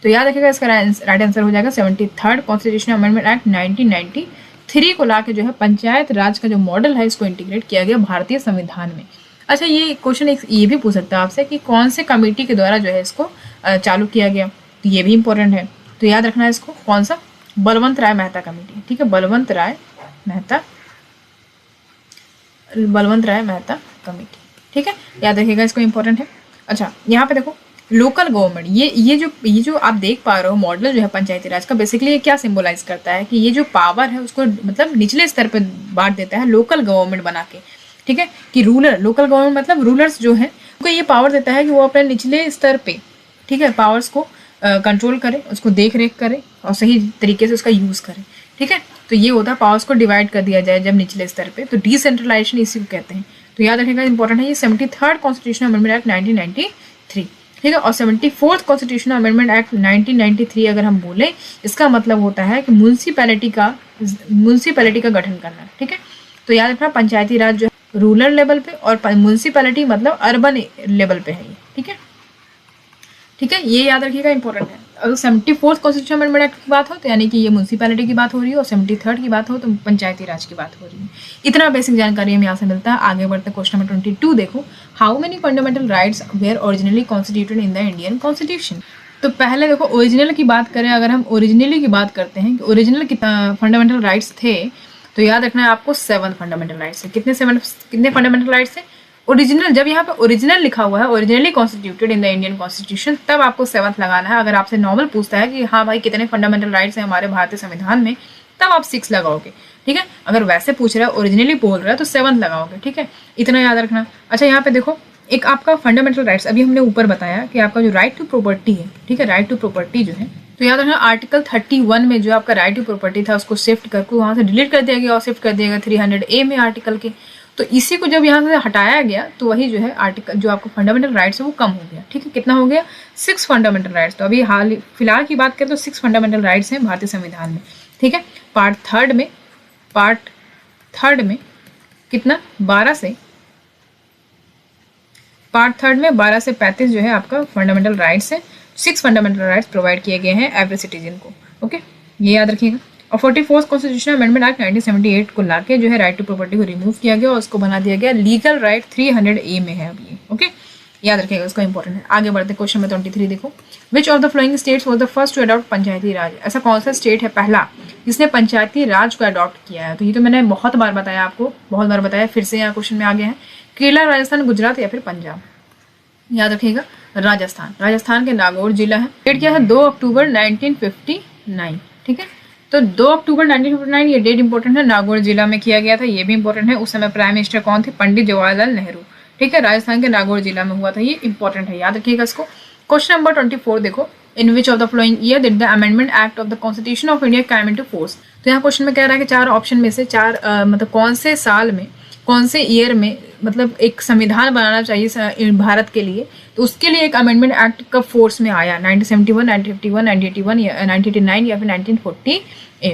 तो याद रखिएगा इसका राइट आंसर हो जाएगा 73rd कॉन्स्टिट्यूशनल अमेंडमेंट एक्ट 1993 को लाके जो है पंचायत राज का जो मॉडल है इसको इंटीग्रेट किया गया भारतीय संविधान में। अच्छा, ये क्वेश्चन ये भी पूछ सकता है आपसे कि कौन से कमेटी के द्वारा जो है इसको चालू किया गया, तो ये भी इंपॉर्टेंट है। तो याद रखना है इसको, कौन सा? बलवंत राय मेहता कमेटी, ठीक है, बलवंत राय मेहता कमेटी, ठीक है, याद रखिएगा इसको, इंपॉर्टेंट है। अच्छा, यहाँ पे देखो लोकल गवर्नमेंट, ये जो आप देख पा रहे हो मॉडल जो है पंचायती राज का, बेसिकली ये क्या सिंबलाइज करता है कि ये जो पावर है उसको मतलब निचले स्तर पे बांट देता है लोकल गवर्नमेंट बना के, ठीक है, कि लोकल गवर्नमेंट मतलब रूलर्स जो है उनको ये पावर देता है कि वो अपने निचले स्तर पे, ठीक है, पावर्स को कंट्रोल करे, उसको देख रेख करे और सही तरीके से उसका यूज करे, ठीक है। तो ये होता है पावर्स को डिवाइड कर दिया जाए जब निचले स्तर पे, तो डिसेंट्रलाइजेशन इसी को कहते हैं। तो याद रखिएगा, इंपॉर्टेंट है ये 73rd कॉन्स्टिट्यूशनल अमेंडमेंट एक्ट 1993, ठीक है, और 74th कॉन्स्टिट्यूशनल अमेंडमेंट एक्ट 1993 अगर हम बोले, इसका मतलब होता है कि म्यूनसिपैलिटी का गठन करना, ठीक है। तो याद रखना पंचायती राज जो है रूरल लेवल पे और म्यूनसिपैलिटी मतलब अर्बन लेवल पे है ये, ठीक है, ठीक है, ये याद रखिएगा, इंपॉर्टेंट है। अगर 74th कॉन्स्टिट्यूशनल अमेंडमेंट एक्ट की बात हो तो यानी कि ये म्यूनसिपैलिटी की बात हो रही है, और 73rd की बात हो तो पंचायती राज की बात हो रही है। इतना बेसिक जानकारी हमें यहाँ से मिलता है। आगे बढ़ते क्वेश्चन नंबर 22 देखो, how many fundamental rights were originally constituted in the Indian constitution. तो पहले देखो ओरिजिनल की बात करें, अगर हम ओरिजिनली की बात करते हैं कि ओरिजिनल कितना फंडामेंटल राइट्स थे, तो याद रखना है आपको 7 फंडामेंटल राइट्स है। कितने फंडामेंटल राइट्स है? ओरिजिनल, जब यहाँ पे ओरिजिनल लिखा हुआ है, originally constituted in the Indian constitution, तब आपको 7th लगाना है। अगर आपसे नॉर्मल पूछता है कि हाँ भाई कितने फंडामेंटल राइट्स हैं हमारे भारतीय संविधान में, तब आप 6 लगाओगे, ठीक है। अगर वैसे पूछ रहा है, ओरिजिनली बोल रहा है, तो 7th लगाओगे, ठीक है, इतना याद रखना। अच्छा, यहाँ पे देखो एक आपका फंडामेंटल राइट्स, अभी हमने ऊपर बताया कि आपका जो राइट टू प्रॉपर्टी है, ठीक है, राइट टू प्रॉपर्टी जो है, तो याद रखना आर्टिकल 31 में जो आपका राइट टू प्रॉपर्टी था उसको शिफ्ट करके वहाँ से डिलीट कर दिया गया और शिफ्ट कर दिया गया 300A में आर्टिकल के। तो इसी को जब यहाँ से हटाया गया तो वही जो है आर्टिकल जो आपको फंडामेंटल राइट्स है वो कम हो गया, ठीक है। कितना हो गया? 6 फंडामेंटल राइट्स। तो अभी फिलहाल की बात करें तो 6 फंडामेंटल राइट्स हैं भारतीय संविधान में, ठीक है। पार्ट थर्ड में कितना? 12 से 35 जो है आपका फंडामेंटल राइट्स है। 6 फंडामेंटल राइट्स प्रोवाइड किए गए हैं एवरी सिटीजन को, ओके, ये याद रखिएगा। और 44th कॉन्स्टिट्यूशनल अमेंडमेंट एक्ट 1978 को लाके जो है राइट टू प्रॉपर्टी को रिमूव किया गया और उसको बना दिया गया लीगल राइट 300A में है अब ये, ओके। याद रखिएगा, उसका इंपॉर्टेंट है। आगे बढ़ते क्वेश्चन नंबर 23 देखो, which of the following states was the first to adopt Panchayati Raj. ऐसा कौन सा स्टेट है पहला जिसने पंचायती राज को अडॉप्ट किया है? तो ये तो मैंने बहुत बार बताया आपको, बहुत बार बताया, फिर से यहाँ क्वेश्चन में आ गया है। केरला, राजस्थान, गुजरात या फिर पंजाब। याद रखिएगा, राजस्थान। राजस्थान के नागौर जिला है। डेट क्या है? 2 अक्टूबर 1959। ठीक है, तो 2 अक्टूबर 1959 ये डेट इंपॉर्टेंट है। नागौर जिला में किया गया था, ये भी इंपॉर्टेंट है। उस समय प्राइम मिनिस्टर कौन थे? पंडित जवाहरलाल नेहरू। ठीक है, राजस्थान के नागौर जिला में हुआ था, ये इंपॉर्टेंट है, याद रखिएगा इसको। क्वेश्चन नंबर 24 देखो, in which of the following year did the amendment act of the constitution of India come into force. तो यहाँ क्वेश्चन में कह रहा है कि 4 ऑप्शन में से 4 मतलब कौन से साल में, कौन से ईयर में मतलब एक संविधान बनाना चाहिए भारत के लिए, तो उसके लिए एक अमेंडमेंट एक्ट कब फोर्स में आया? 1971, 1951, 1981 या 1989 या फिर 1948।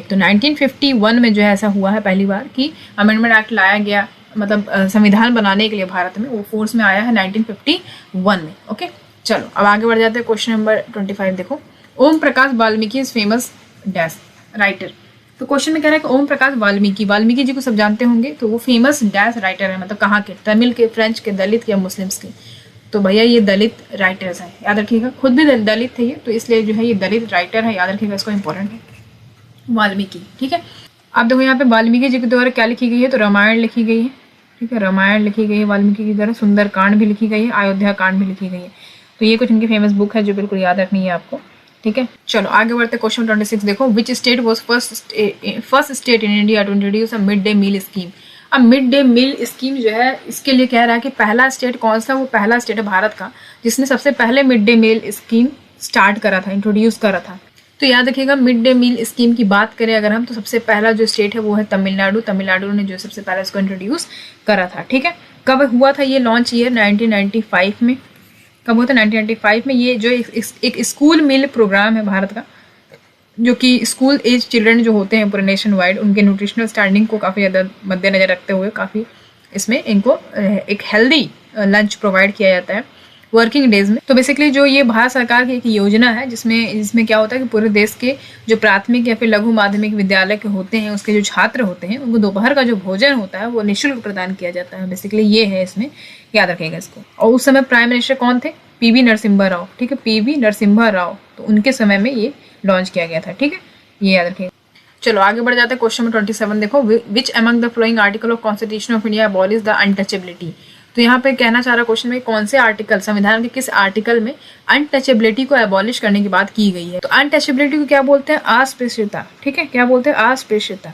तो 1951 में जो है ऐसा हुआ है पहली बार कि अमेंडमेंट एक्ट लाया गया, मतलब संविधान बनाने के लिए भारत में, वो फोर्स में आया है 1951 में। ओके, चलो अब आगे बढ़ जाते हैं। क्वेश्चन नंबर 25 देखो, Om Prakash Valmiki is famous dash writer. तो क्वेश्चन में कह रहा है कि ओम प्रकाश वाल्मीकि, वाल्मीकि जी को सब जानते होंगे, तो वो फेमस डैश राइटर है, मतलब कहाँ के? तमिल के, फ्रेंच के, दलित या मुस्लिम्स के? तो भैया ये दलित राइटर्स हैं, याद रखिएगा। खुद भी दलित थे ये, तो इसलिए जो है ये दलित राइटर है, याद रखिएगा, इसको इंपॉर्टेंट है। वाल्मीकि, ठीक है। अब देखो यहाँ पे वाल्मीकि जी के द्वारा क्या लिखी गई है? तो रामायण लिखी गई है। ठीक है, रामायण लिखी गई है वाल्मीकि के द्वारा। सुंदर कांड भी लिखी गई है, अयोध्या कांड भी लिखी गई है। तो ये कुछ इनकी फेमस बुक है जो बिल्कुल याद रखनी है आपको। ठीक है, चलो आगे बढ़ते। क्वेश्चन 26 देखो, which state was first state in India to introduce a mid day meal scheme. अब मिड डे मील स्कीम जो है, इसके लिए कह रहा है कि पहला स्टेट कौन सा? वो पहला स्टेट है भारत का जिसने सबसे पहले mid day meal scheme start करा था, इंट्रोड्यूस करा था। तो याद रखिएगा, मिड डे मील स्कीम की बात करें अगर हम, तो सबसे पहला जो स्टेट है वो है तमिलनाडु। तमिलनाडु ने जो सबसे पहले इसको इंट्रोड्यूस करा था। ठीक है, कब हुआ था ये लॉन्च? ईयर 1995 में। कब हुआ था? 1995 में। ये जो एक स्कूल मील प्रोग्राम है भारत का, जो कि स्कूल एज चिल्ड्रन जो होते हैं पूरे नेशन वाइड, उनके न्यूट्रिशनल स्टैंडिंग को काफ़ी ज़्यादा मद्देनजर रखते हुए काफ़ी इसमें इनको एक हेल्दी लंच प्रोवाइड किया जाता है वर्किंग डेज में। तो बेसिकली जो ये भारत सरकार की एक योजना है जिसमें क्या होता है कि पूरे देश के जो प्राथमिक या फिर लघु माध्यमिक विद्यालय के होते हैं, उसके जो छात्र होते हैं, उनको दोपहर का जो भोजन होता है वो निःशुल्क प्रदान किया जाता है। बेसिकली ये है इसमें, याद रखिएगा इसको। और उस समय प्राइम मिनिस्टर कौन थे? पीवी नरसिम्हा राव। ठीक है, पीवी नरसिम्हा राव, तो उनके समय में ये लॉन्च किया गया था। ठीक है, ये याद रखिएगा। चलो आगे बढ़ जाते हैं। क्वेश्चन नंबर 27 देखो, which among the flowing article of constitution of India abolish the untouchability. तो यहाँ पे कहना चाह रहा क्वेश्चन में, कौन से आर्टिकल, संविधान के किस आर्टिकल में अनटचेबिलिटी को एबॉलिश करने की बात की गई है? तो अनटचेबिलिटी को क्या बोलते हैं? अस्पृश्यता। ठीक है, क्या बोलते हैं? अस्पृश्यता।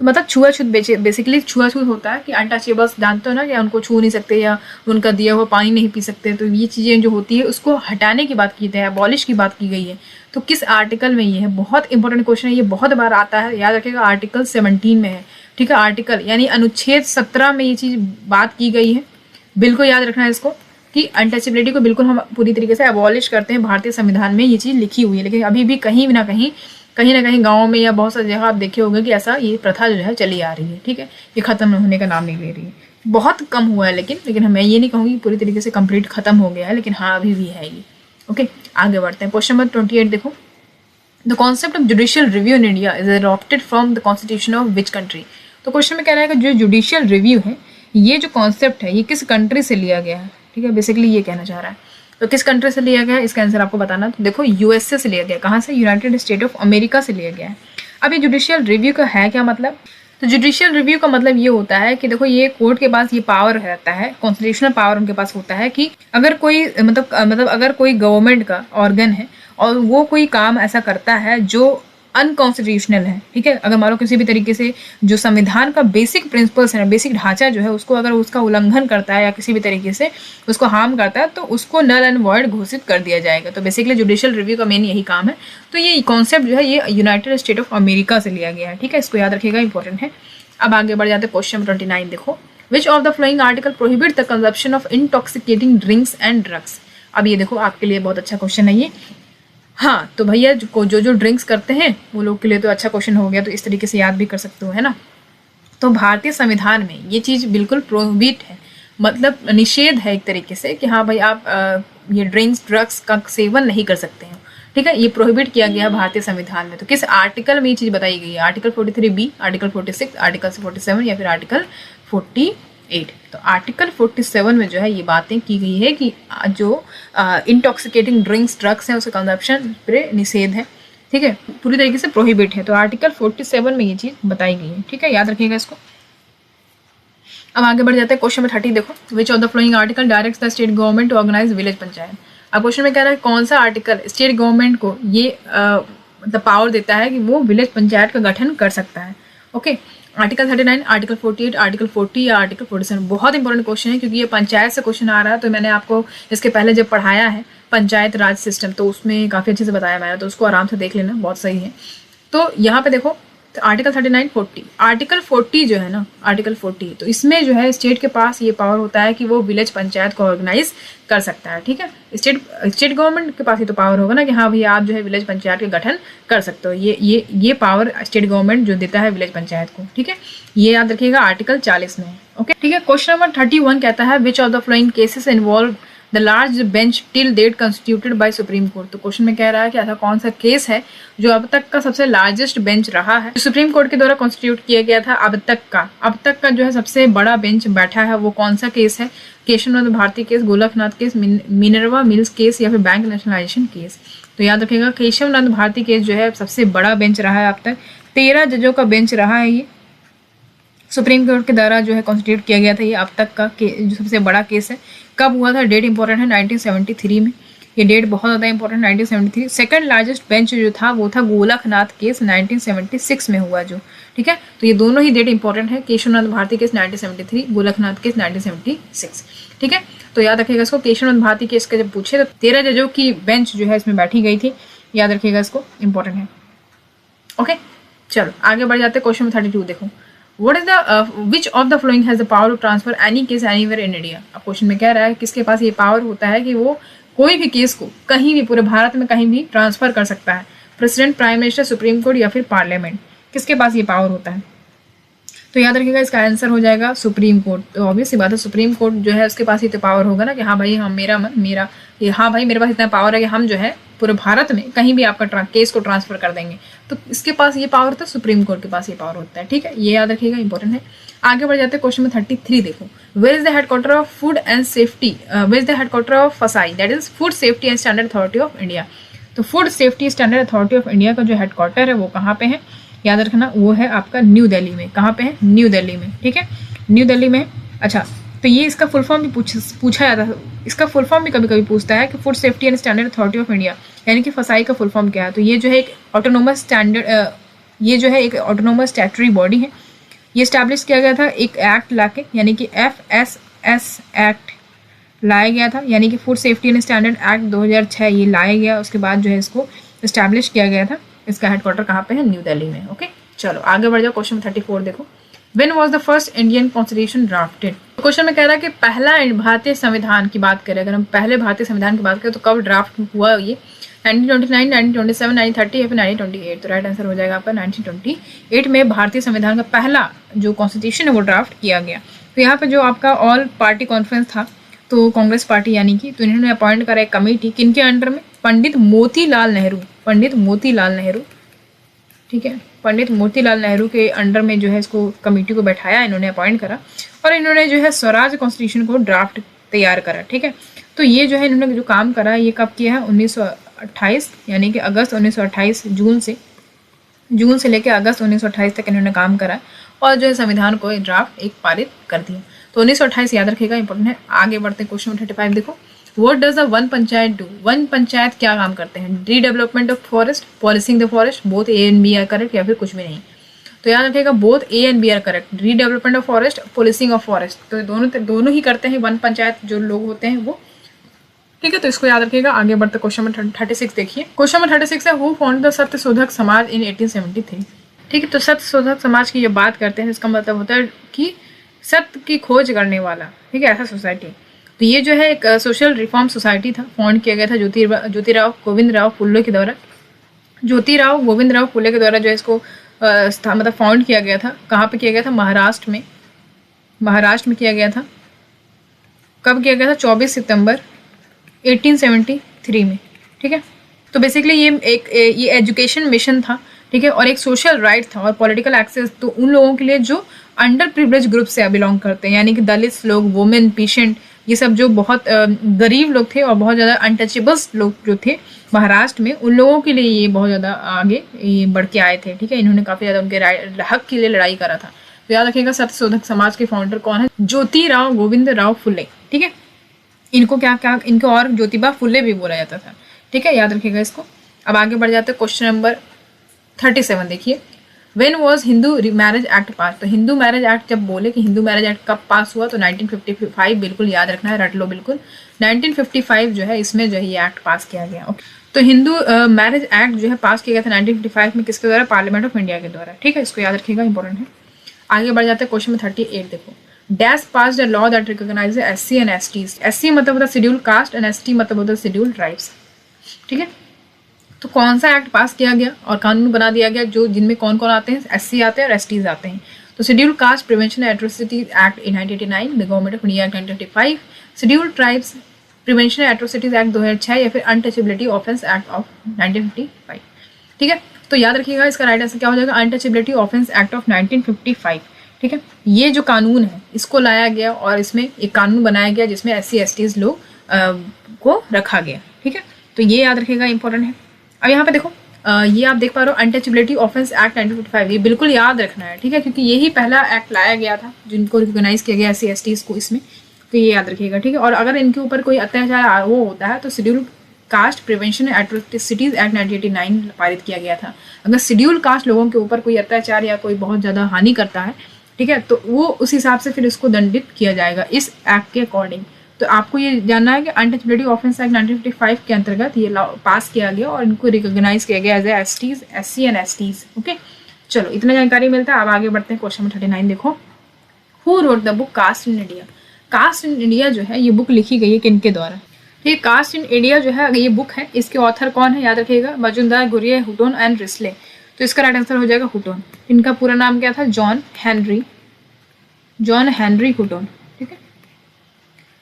तो मतलब छुआछूत, बेसिकली छुआछूत होता है कि अनटचेबल्स जानते हो ना, या उनको छू नहीं सकते या उनका दिया हुआ पानी नहीं पी सकते। तो ये चीज़ें जो होती है उसको हटाने की बात की है, एबॉलिश की बात की गई है। तो किस आर्टिकल में ये है? बहुत इंपॉर्टेंट क्वेश्चन है, ये बहुत बार आता है, याद रखिएगा। आर्टिकल 17 में है। ठीक है, आर्टिकल यानी अनुच्छेद 17 में ये चीज़ बात की गई है। बिल्कुल याद रखना है इसको कि अनटचेबिलिटी को बिल्कुल हम पूरी तरीके से एबॉलिश करते हैं। भारतीय संविधान में ये चीज़ लिखी हुई है, लेकिन अभी भी कहीं ना कहीं गाँव में या बहुत सारी जगह आप देखे होंगे कि ऐसा ये प्रथा जो है चली आ रही है। ठीक है, ये खत्म होने का नाम नहीं ले रही है। बहुत कम हुआ है, लेकिन मैं ये नहीं कहूँगी पूरी तरीके से कंप्लीट खत्म हो गया है, लेकिन हाँ अभी भी है ये। ओके, आगे बढ़ते हैं। क्वेश्चन नंबर 28 देखो, the concept of judicial review in India is adopted from the constitution of which country. तो क्वेश्चन में कह रहा है कि जो जुडिशियल रिव्यू है, ये जो कॉन्सेप्ट है, ये किस कंट्री से लिया गया है? ठीक है, बेसिकली ये कहना चाह रहा है। तो किस कंट्री से लिया गया है, इसका आंसर आपको बताना। तो देखो, यूएसए से लिया गया। कहाँ से? यूनाइटेड स्टेट ऑफ अमेरिका से लिया गया है। अब ये जुडिशियल रिव्यू का है क्या मतलब? तो जुडिशियल रिव्यू का मतलब ये होता है कि देखो, ये कोर्ट के पास ये पावर रहता है, कॉन्स्टिट्यूशनल पावर उनके पास होता है कि अगर कोई मतलब अगर कोई गवर्नमेंट का ऑर्गन है और वो कोई काम ऐसा करता है जो अनकॉन्स्टिट्यूशनल है, ठीक है, अगर मान लो किसी भी तरीके से जो संविधान का बेसिक प्रिंसिपल्स है, बेसिक ढांचा जो है, उसको अगर उसका उल्लंघन करता है या किसी भी तरीके से उसको हार्म करता है, तो उसको नल एंड वॉइड घोषित कर दिया जाएगा। तो बेसिकली जुडिशियल रिव्यू का मेन यही काम है। तो ये कॉन्सेप्ट जो है ये यूनाइटेड स्टेट ऑफ अमेरिका से लिया गया है। ठीक है, इसको याद रखिएगा, इंपॉर्टेंट है। अब आगे बढ़ जाते हैं। क्वेश्चन नंबर 29 देखो, which of the flowing article prohibit the consumption of intoxicating drinks and drugs. अब ये देखो, आपके लिए बहुत अच्छा क्वेश्चन है ये। हाँ, तो भैया जो ड्रिंक्स करते हैं वो लोग के लिए तो अच्छा क्वेश्चन हो गया, तो इस तरीके से याद भी कर सकते हो, है ना। तो भारतीय संविधान में ये चीज़ बिल्कुल प्रोहिबिट है, मतलब निषेध है एक तरीके से कि हाँ भाई आप ये ड्रिंक्स ड्रग्स का सेवन नहीं कर सकते हैं। ठीक है, ये प्रोहिबिट किया गया है भारतीय संविधान में। तो किस आर्टिकल में ये चीज़ बताई गई है? आर्टिकल 43B, आर्टिकल 46, आर्टिकल 47 या फिर आर्टिकल 48। 8। तो आर्टिकल 47 में जो है ये बातें की गई है कि जो इंटॉक्सिकेटिंग ड्रिंक्स ड्रग्स हैं उसका कंजप्शन पे निषेध है, ठीक है, पूरी तरीके से प्रोहिबिट है। तो आर्टिकल 47 में ये चीज़ बताई गई है, ठीक है, याद रखिएगा इसको। अब आगे बढ़ जाते हैं क्वेश्चन नंबर 30 देखो, which of the following article directs the state government to organise village panchayat. अब क्वेश्चन में कह रहा है कौन सा आर्टिकल स्टेट गवर्नमेंट को ये मतलब पावर देता है कि वो विलेज पंचायत का गठन कर सकता है। ओके, आर्टिकल 39, आर्टिकल 48, आर्टिकल 40 या आर्टिकल 47। बहुत इंपॉर्टेंट क्वेश्चन है क्योंकि ये पंचायत से क्वेश्चन आ रहा है। तो मैंने आपको इसके पहले जब पढ़ाया है पंचायत राज सिस्टम तो उसमें काफ़ी अच्छे से बताया मैंने, तो उसको आराम से देख लेना, बहुत सही है। तो यहाँ पे देखो, तो आर्टिकल 39, 40, आर्टिकल 40 जो है ना, आर्टिकल 40 तो इसमें जो है स्टेट के पास ये पावर होता है कि वो विलेज पंचायत को ऑर्गेनाइज कर सकता है, ठीक है। स्टेट गवर्नमेंट के पास ही तो पावर होगा ना कि हाँ भैया आप जो है विलेज पंचायत का गठन कर सकते हो। ये पावर स्टेट गवर्नमेंट जो देता है विलेज पंचायत को, ठीक है, ये याद रखिएगा आर्टिकल 40 में। ओके, ठीक है। क्वेश्चन नंबर 31 कहता है which of the following cases involve the large bench till date constituted by supreme court. तो क्वेश्चन में कह रहा है कि ऐसा कौन सा केस है जो अब तक का सबसे लार्जेस्ट बेंच रहा है, जो सुप्रीम कोर्ट के द्वारा कॉन्स्टिट्यूट किया गया था अब तक का जो है सबसे बड़ा बेंच बैठा है, वो कौन सा केस है? Keshavananda Bharati case, Golaknath case, Minerva Mills case या फिर बैंक नेशनलाइजेशन केस। तो याद रखिएगा केशवनंद भारती केस जो है सबसे बड़ा बेंच रहा है अब तक, 13 जजों का बेंच रहा है ये, सुप्रीम कोर्ट के द्वारा जो है कॉन्स्टिट्यूट किया गया था। ये अब तक का जो सबसे बड़ा केस है। कब हुआ था? डेट इंपॉर्टेंट है 1973 में, ये डेट बहुत ज़्यादा इंपॉर्टेंट, 1973। सेकंड लार्जेस्ट बेंच जो था वो था गोलकनाथ केस 1976 में हुआ जो, ठीक है। तो ये दोनों ही डेट इंपॉर्टेंट है, केशवनंद भारती केस 1973, गोलकनाथ केस 1976, ठीक है। तो याद रखिएगा इसको, केशवनंद भारती केस का जब पूछे तो 13 जजों की बेंच जो है इसमें बैठी गई थी, याद रखिएगा इसको, इंपॉर्टेंट है। ओके, चलो आगे बढ़ जाते हैं। क्वेश्चन नंबर 32 देखो, What is the which of the following has the power to transfer any case anywhere in India? अब क्वेश्चन में कह रहा है किसके पास ये पावर होता है कि वो कोई भी केस को कहीं भी पूरे भारत में कहीं भी ट्रांसफर कर सकता है। President, prime minister, supreme court या फिर पार्लियामेंट, किसके पास ये पावर होता है? तो याद रखिएगा इसका आंसर हो जाएगा सुप्रीम कोर्ट। तो ऑब्वियस सी बात है सुप्रीम कोर्ट जो है उसके पास ही तो पावर होगा ना कि हाँ भाई हम हाँ भाई मेरे पास इतना पावर है कि हम जो है पूरे भारत में कहीं भी आपका केस को ट्रांसफर कर देंगे। तो इसके पास ये पावर था, सुप्रीम कोर्ट के पास ये पावर होता है, ठीक है, ये याद रखिएगा, इंपॉर्टेंट है। आगे बढ़ जाते हैं क्वेश्चन में 33 देखो, where is the headquarter of food and safety, where is the headquarter of FSSAI, that is food safety and standard authority of India. तो food safety standard authority of India का जो हेडक्वार्टर है वो कहाँ पे है? याद रखना वो है आपका न्यू दिल्ली में। कहाँ पे है? न्यू दिल्ली में, ठीक है, न्यू दिल्ली में। अच्छा, तो ये इसका फुल फॉर्म भी पूछा जाता है, इसका फुल फॉर्म भी कभी कभी पूछता है कि food safety and standard authority of India यानी कि फसाई का फुल फॉर्म क्या है। तो ये जो है एक ऑटोनोमस ये जो है एक ऑटोनोमस स्टैट्यूटरी बॉडी है। ये स्टैब्लिश किया गया था एक एक्ट लाके, यानी कि FSS एक्ट लाया गया था, यानी कि food safety and standard act 2006 ये लाया गया। उसके बाद जो है इसको इस्टेब्लिश किया गया था। इसका हेडक्वार्टर कहाँ पे है? न्यू दिल्ली में। ओके, चलो आगे बढ़ जाओ। क्वेश्चन 34 देखो, When was the first Indian Constitution drafted? Question में कह रहा है कि पहला भारतीय संविधान की बात करें, अगर हम पहले भारतीय संविधान की बात करें तो कब ड्राफ्ट हुआ ये? 1929, 1927, 1930 या फिर 1928? तो राइट आंसर हो जाएगा आपका 1928 में भारतीय संविधान का पहला जो कॉन्स्टिट्यूशन है वो ड्राफ्ट किया गया। तो यहाँ पे जो आपका ऑल पार्टी कॉन्फ्रेंस था, तो कांग्रेस पार्टी यानी कि, तो इन्होंने अपॉइंट करा एक कमेटी, किनके अंडर में? पंडित मोतीलाल नेहरू, ठीक है, पंडित मोतीलाल नेहरू के अंडर में जो है इसको कमेटी को बैठाया, इन्होंने अपॉइंट करा और इन्होंने जो है स्वराज कॉन्स्टिट्यूशन को ड्राफ्ट तैयार करा, ठीक है। तो ये जो है इन्होंने जो काम करा ये कब किया है? 1928 यानी कि अगस्त 1928, जून से लेकर अगस्त 1928 तक इन्होंने काम करा और जो है संविधान को ड्राफ्ट एक पारित कर दिया। तो 1928 याद रखिएगा, इंपॉर्टेंट है। आगे बढ़ते हैं क्वेश्चन 35 देखो, What does the वन पंचायत डू? वन पंचायत क्या काम करते हैं? Redevelopment of forest, policing the forest, both A and B are correct या फिर कुछ भी नहीं? तो याद रखिएगा both A and B are correct, redevelopment of forest, policing of forest, तो दोनों ही करते हैं वन पंचायत जो लोग होते हैं वो, ठीक है। तो इसको याद रखिएगा। आगे बढ़ते क्वेश्चन नंबर 36 देखिए, क्वेश्चन नंबर 36 है हु फाउंडेड द सत्य शोधक समाज इन 1873? ठीक है, तो सत्य शोधक समाज की जब बात करते हैं इसका मतलब होता है कि सत्य की खोज करने वाला, ठीक है, ऐसा सोसाइटी। तो ये जो है एक सोशल रिफॉर्म सोसाइटी था, फाउंड किया गया था ज्योतिराव गोविंदराव फुले के द्वारा। ज्योतिराव गोविंदराव फुले के द्वारा जो है इसको मतलब फाउंड किया गया था। कहाँ पे किया गया था? महाराष्ट्र में किया गया था। कब किया गया था? 24 सितंबर 1873 में, ठीक है। तो बेसिकली ये एजुकेशन मिशन था ठीक है, और एक सोशल राइट था और पॉलिटिकल एक्सेस तो उन लोगों के लिए जो अंडर प्रिविलेज ग्रुप से बिलोंग करते हैं, यानी कि दलित लोग, वुमेन, पेशेंट, ये सब जो बहुत गरीब लोग थे और बहुत ज़्यादा अनटचेबल्स लोग जो थे महाराष्ट्र में, उन लोगों के लिए ये बहुत ज़्यादा आगे ये बढ़ के आए थे। ठीक है, इन्होंने काफ़ी ज़्यादा उनके हक के लिए लड़ाई करा था। तो याद रखिएगा सत्यशोधक समाज के फाउंडर कौन है? ज्योतिराव गोविंद राव फुले। ठीक है, इनको इनको और ज्योतिबा फुले भी बोला जाता था। ठीक है, याद रखिएगा इसको। अब आगे बढ़ जाते हैं क्वेश्चन नंबर 37। देखिए, when was Hindu marriage act पास? तो हिंदू मैरिज एक्ट जब बोले कि हिंदू मैरिज एक्ट कब पास हुआ, तो 1955, बिल्कुल याद रखना है, रट लो बिल्कुल। 1955 जो है इसमें जो है ये एक्ट पास किया गया। ओके, तो हिंदू मैरिज एक्ट जो है पास किया गया था 1955 में, किसके द्वारा? पार्लियामेंट ऑफ इंडिया के द्वारा। ठीक है, इसको याद रखिएगा, इंपॉर्टेंट है। आगे बढ़ जाते हैं क्वेश्चन में 38। देखो, dash pass the law that recognise SC and ST। SC मतलब होता है शेड्यूल कास्ट एंड ST मतलब होता है शेड्यूल ट्राइब्स। ठीक है, तो कौन सा एक्ट पास किया गया और कानून बना दिया गया जो जिनमें कौन कौन आते हैं? SC आते हैं और STs आते हैं। तो schedule caste prevention atrocities act 1989, the government of India act 1955, schedule tribes prevention atrocities act 2006 या फिर अनटचेबिलिटी ऑफेंस एक्ट ऑफ 1955। ठीक है, तो याद रखिएगा इसका राइट आंसर क्या हो जाएगा? Untouchability offence act of 1955। ठीक है, ये जो कानून है इसको लाया गया और इसमें एक कानून बनाया गया जिसमें SC STs लोग को रखा गया। ठीक है, तो ये याद रखिएगा, इंपॉर्टेंट है। अब यहाँ पे देखो, ये आप देख पा रहे हो अनटचेबिलिटी ऑफेंस एक्ट 1955, ये बिल्कुल याद रखना है। ठीक है, क्योंकि यही पहला एक्ट लाया गया था जिनको रिकॉग्नाइज किया गया SC STs को इसमें, तो ये याद रखिएगा। ठीक है, और अगर इनके ऊपर कोई अत्याचार वो होता है तो schedule caste prevention atrocities act 1989 पारित किया गया था। अगर शेड्यूल कास्ट लोगों के ऊपर कोई अत्याचार या कोई बहुत ज़्यादा हानि करता है, ठीक है, तो वो उस हिसाब से फिर इसको दंडित किया जाएगा इस एक्ट के अकॉर्डिंग। तो आपको ये जानना है कि अनटचेबिलिटी ऑफेंस एक्ट 1955 के अंतर्गत ये लॉ पास किया गया और इनको रिकॉग्नाइज किया गया as a STs, SC and STs। Okay, चलो इतना जानकारी मिलता है। अब आगे बढ़ते हैं क्वेश्चन नंबर 39। देखो, who wrote the book caste in India? Caste in India जो है ये बुक लिखी गई है किनके द्वारा? ठीक है, कास्ट इन इंडिया जो है ये बुक है, इसके ऑथर कौन है? याद रखिएगा, मजुमदार, गुरिये, हुटोन एंड रिस्ले। तो इसका राइट आंसर हो जाएगा हुटोन। इनका पूरा नाम क्या था? John Henry Hutton. ठीक है,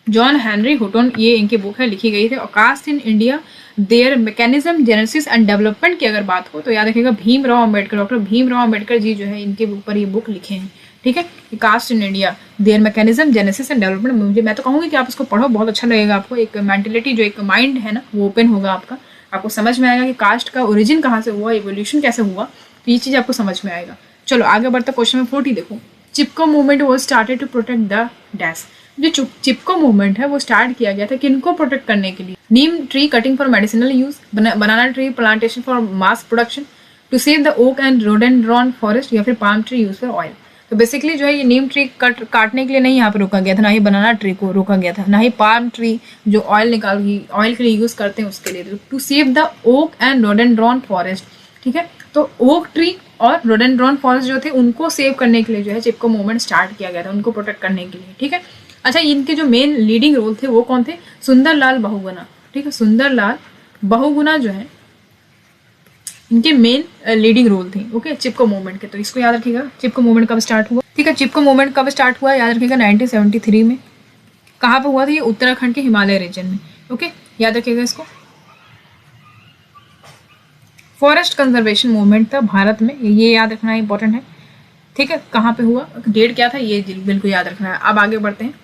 जॉन हेनरी हुटोन, ये इनकी बुक है, लिखी गई थी। और caste in India their mechanism, genesis and development की अगर बात हो तो याद रखिएगा भीमराव अम्बेडकर, डॉक्टर भीमराव अम्बेडकर जी जो है इनके ऊपर ये बुक लिखे हैं। ठीक है, caste in India their mechanism, genesis and development. मैं तो कहूँगी कि आप इसको पढ़ो, बहुत अच्छा लगेगा आपको। एक मेंटेलिटी जो एक माइंड है ना वो ओपन होगा आपका, आपको समझ में आएगा कि कास्ट का ओरिजिन कहाँ से हुआ, एवोल्यूशन कैसे हुआ, तो ये चीज़ आपको समझ में आएगा। चलो आगे बढ़ता क्वेश्चन नंबर 40। देखो, Chipko movement was started to protect the dash. जो चिपको मूवमेंट है वो स्टार्ट किया गया था किनको प्रोटेक्ट करने के लिए? Neem tree cutting for medicinal use, banana tree plantation for mass production, to save the oak and rhododendron forest, या फिर palm tree use for oil. तो बेसिकली जो है ये नीम ट्री काटने के लिए नहीं यहाँ पे रोका गया था, ना ही बनाना ट्री को रोका गया था, ना ही पाम ट्री जो ऑयल के लिए यूज करते हैं उसके लिए। To save the oak and rhododendron forest. ठीक है, तो ओक ट्री और रोडेंड्रॉन फॉरेस्ट जो थे उनको सेव करने के लिए जो है चिपको मूवमेंट स्टार्ट किया गया था, उनको प्रोटेक्ट करने के लिए। ठीक है, अच्छा, इनके जो मेन लीडिंग रोल थे वो कौन थे? सुंदरलाल बहुगुणा। ठीक है, सुंदरलाल बहुगुणा जो है इनके मेन लीडिंग रोल थे। ओके, चिपको मूवमेंट के। तो इसको याद रखिएगा, चिपको मूवमेंट कब स्टार्ट हुआ? ठीक है, चिपको मूवमेंट कब स्टार्ट हुआ याद रखिएगा 1973 में। कहाँ पे हुआ था? ये उत्तराखंड के हिमालय रीजन में। ओके, याद रखिएगा इसको। फॉरेस्ट कंजर्वेशन मूवमेंट था भारत में, ये याद रखना इंपॉर्टेंट है। ठीक है, कहाँ पे हुआ, डेट क्या था, ये बिल्कुल याद रखना है। अब आगे बढ़ते हैं।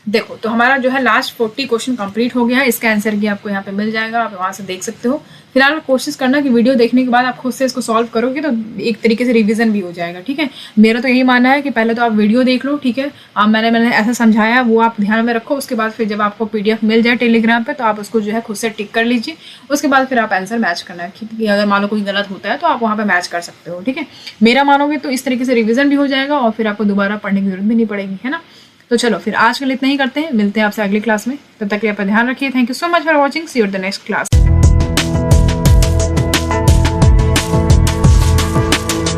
देखो, तो हमारा जो है लास्ट 40 क्वेश्चन कंप्लीट हो गया है। इसका आंसर भी आपको यहाँ पे मिल जाएगा, आप वहाँ से देख सकते हो। फिलहाल कोशिश करना कि वीडियो देखने के बाद आप खुद से इसको सॉल्व करोगे तो एक तरीके से रिवीजन भी हो जाएगा। ठीक है, मेरा तो यही मानना है कि पहले तो आप वीडियो देख लो। ठीक है, मैंने ऐसा समझाया वो आप ध्यान में रखो। उसके बाद फिर जब आपको PDF मिल जाए टेलीग्राम पे तो आप उसको जो है खुद से टिक कर लीजिए। उसके बाद फिर आप आंसर मैच करना है कि अगर मान लो कोई गलत होता है तो आप वहाँ पर मैच कर सकते हो। ठीक है, मेरा मानोगे तो इस तरीके से रिविजन भी हो जाएगा और फिर आपको दोबारा पढ़ने की जरूरत भी नहीं पड़ेगी, है ना। तो चलो फिर आज के लिए इतना ही करते हैं, मिलते हैं आपसे अगली क्लास में। तब तक के लिए अपना ध्यान रखिए। Thank you so much for watching, see you at the next class.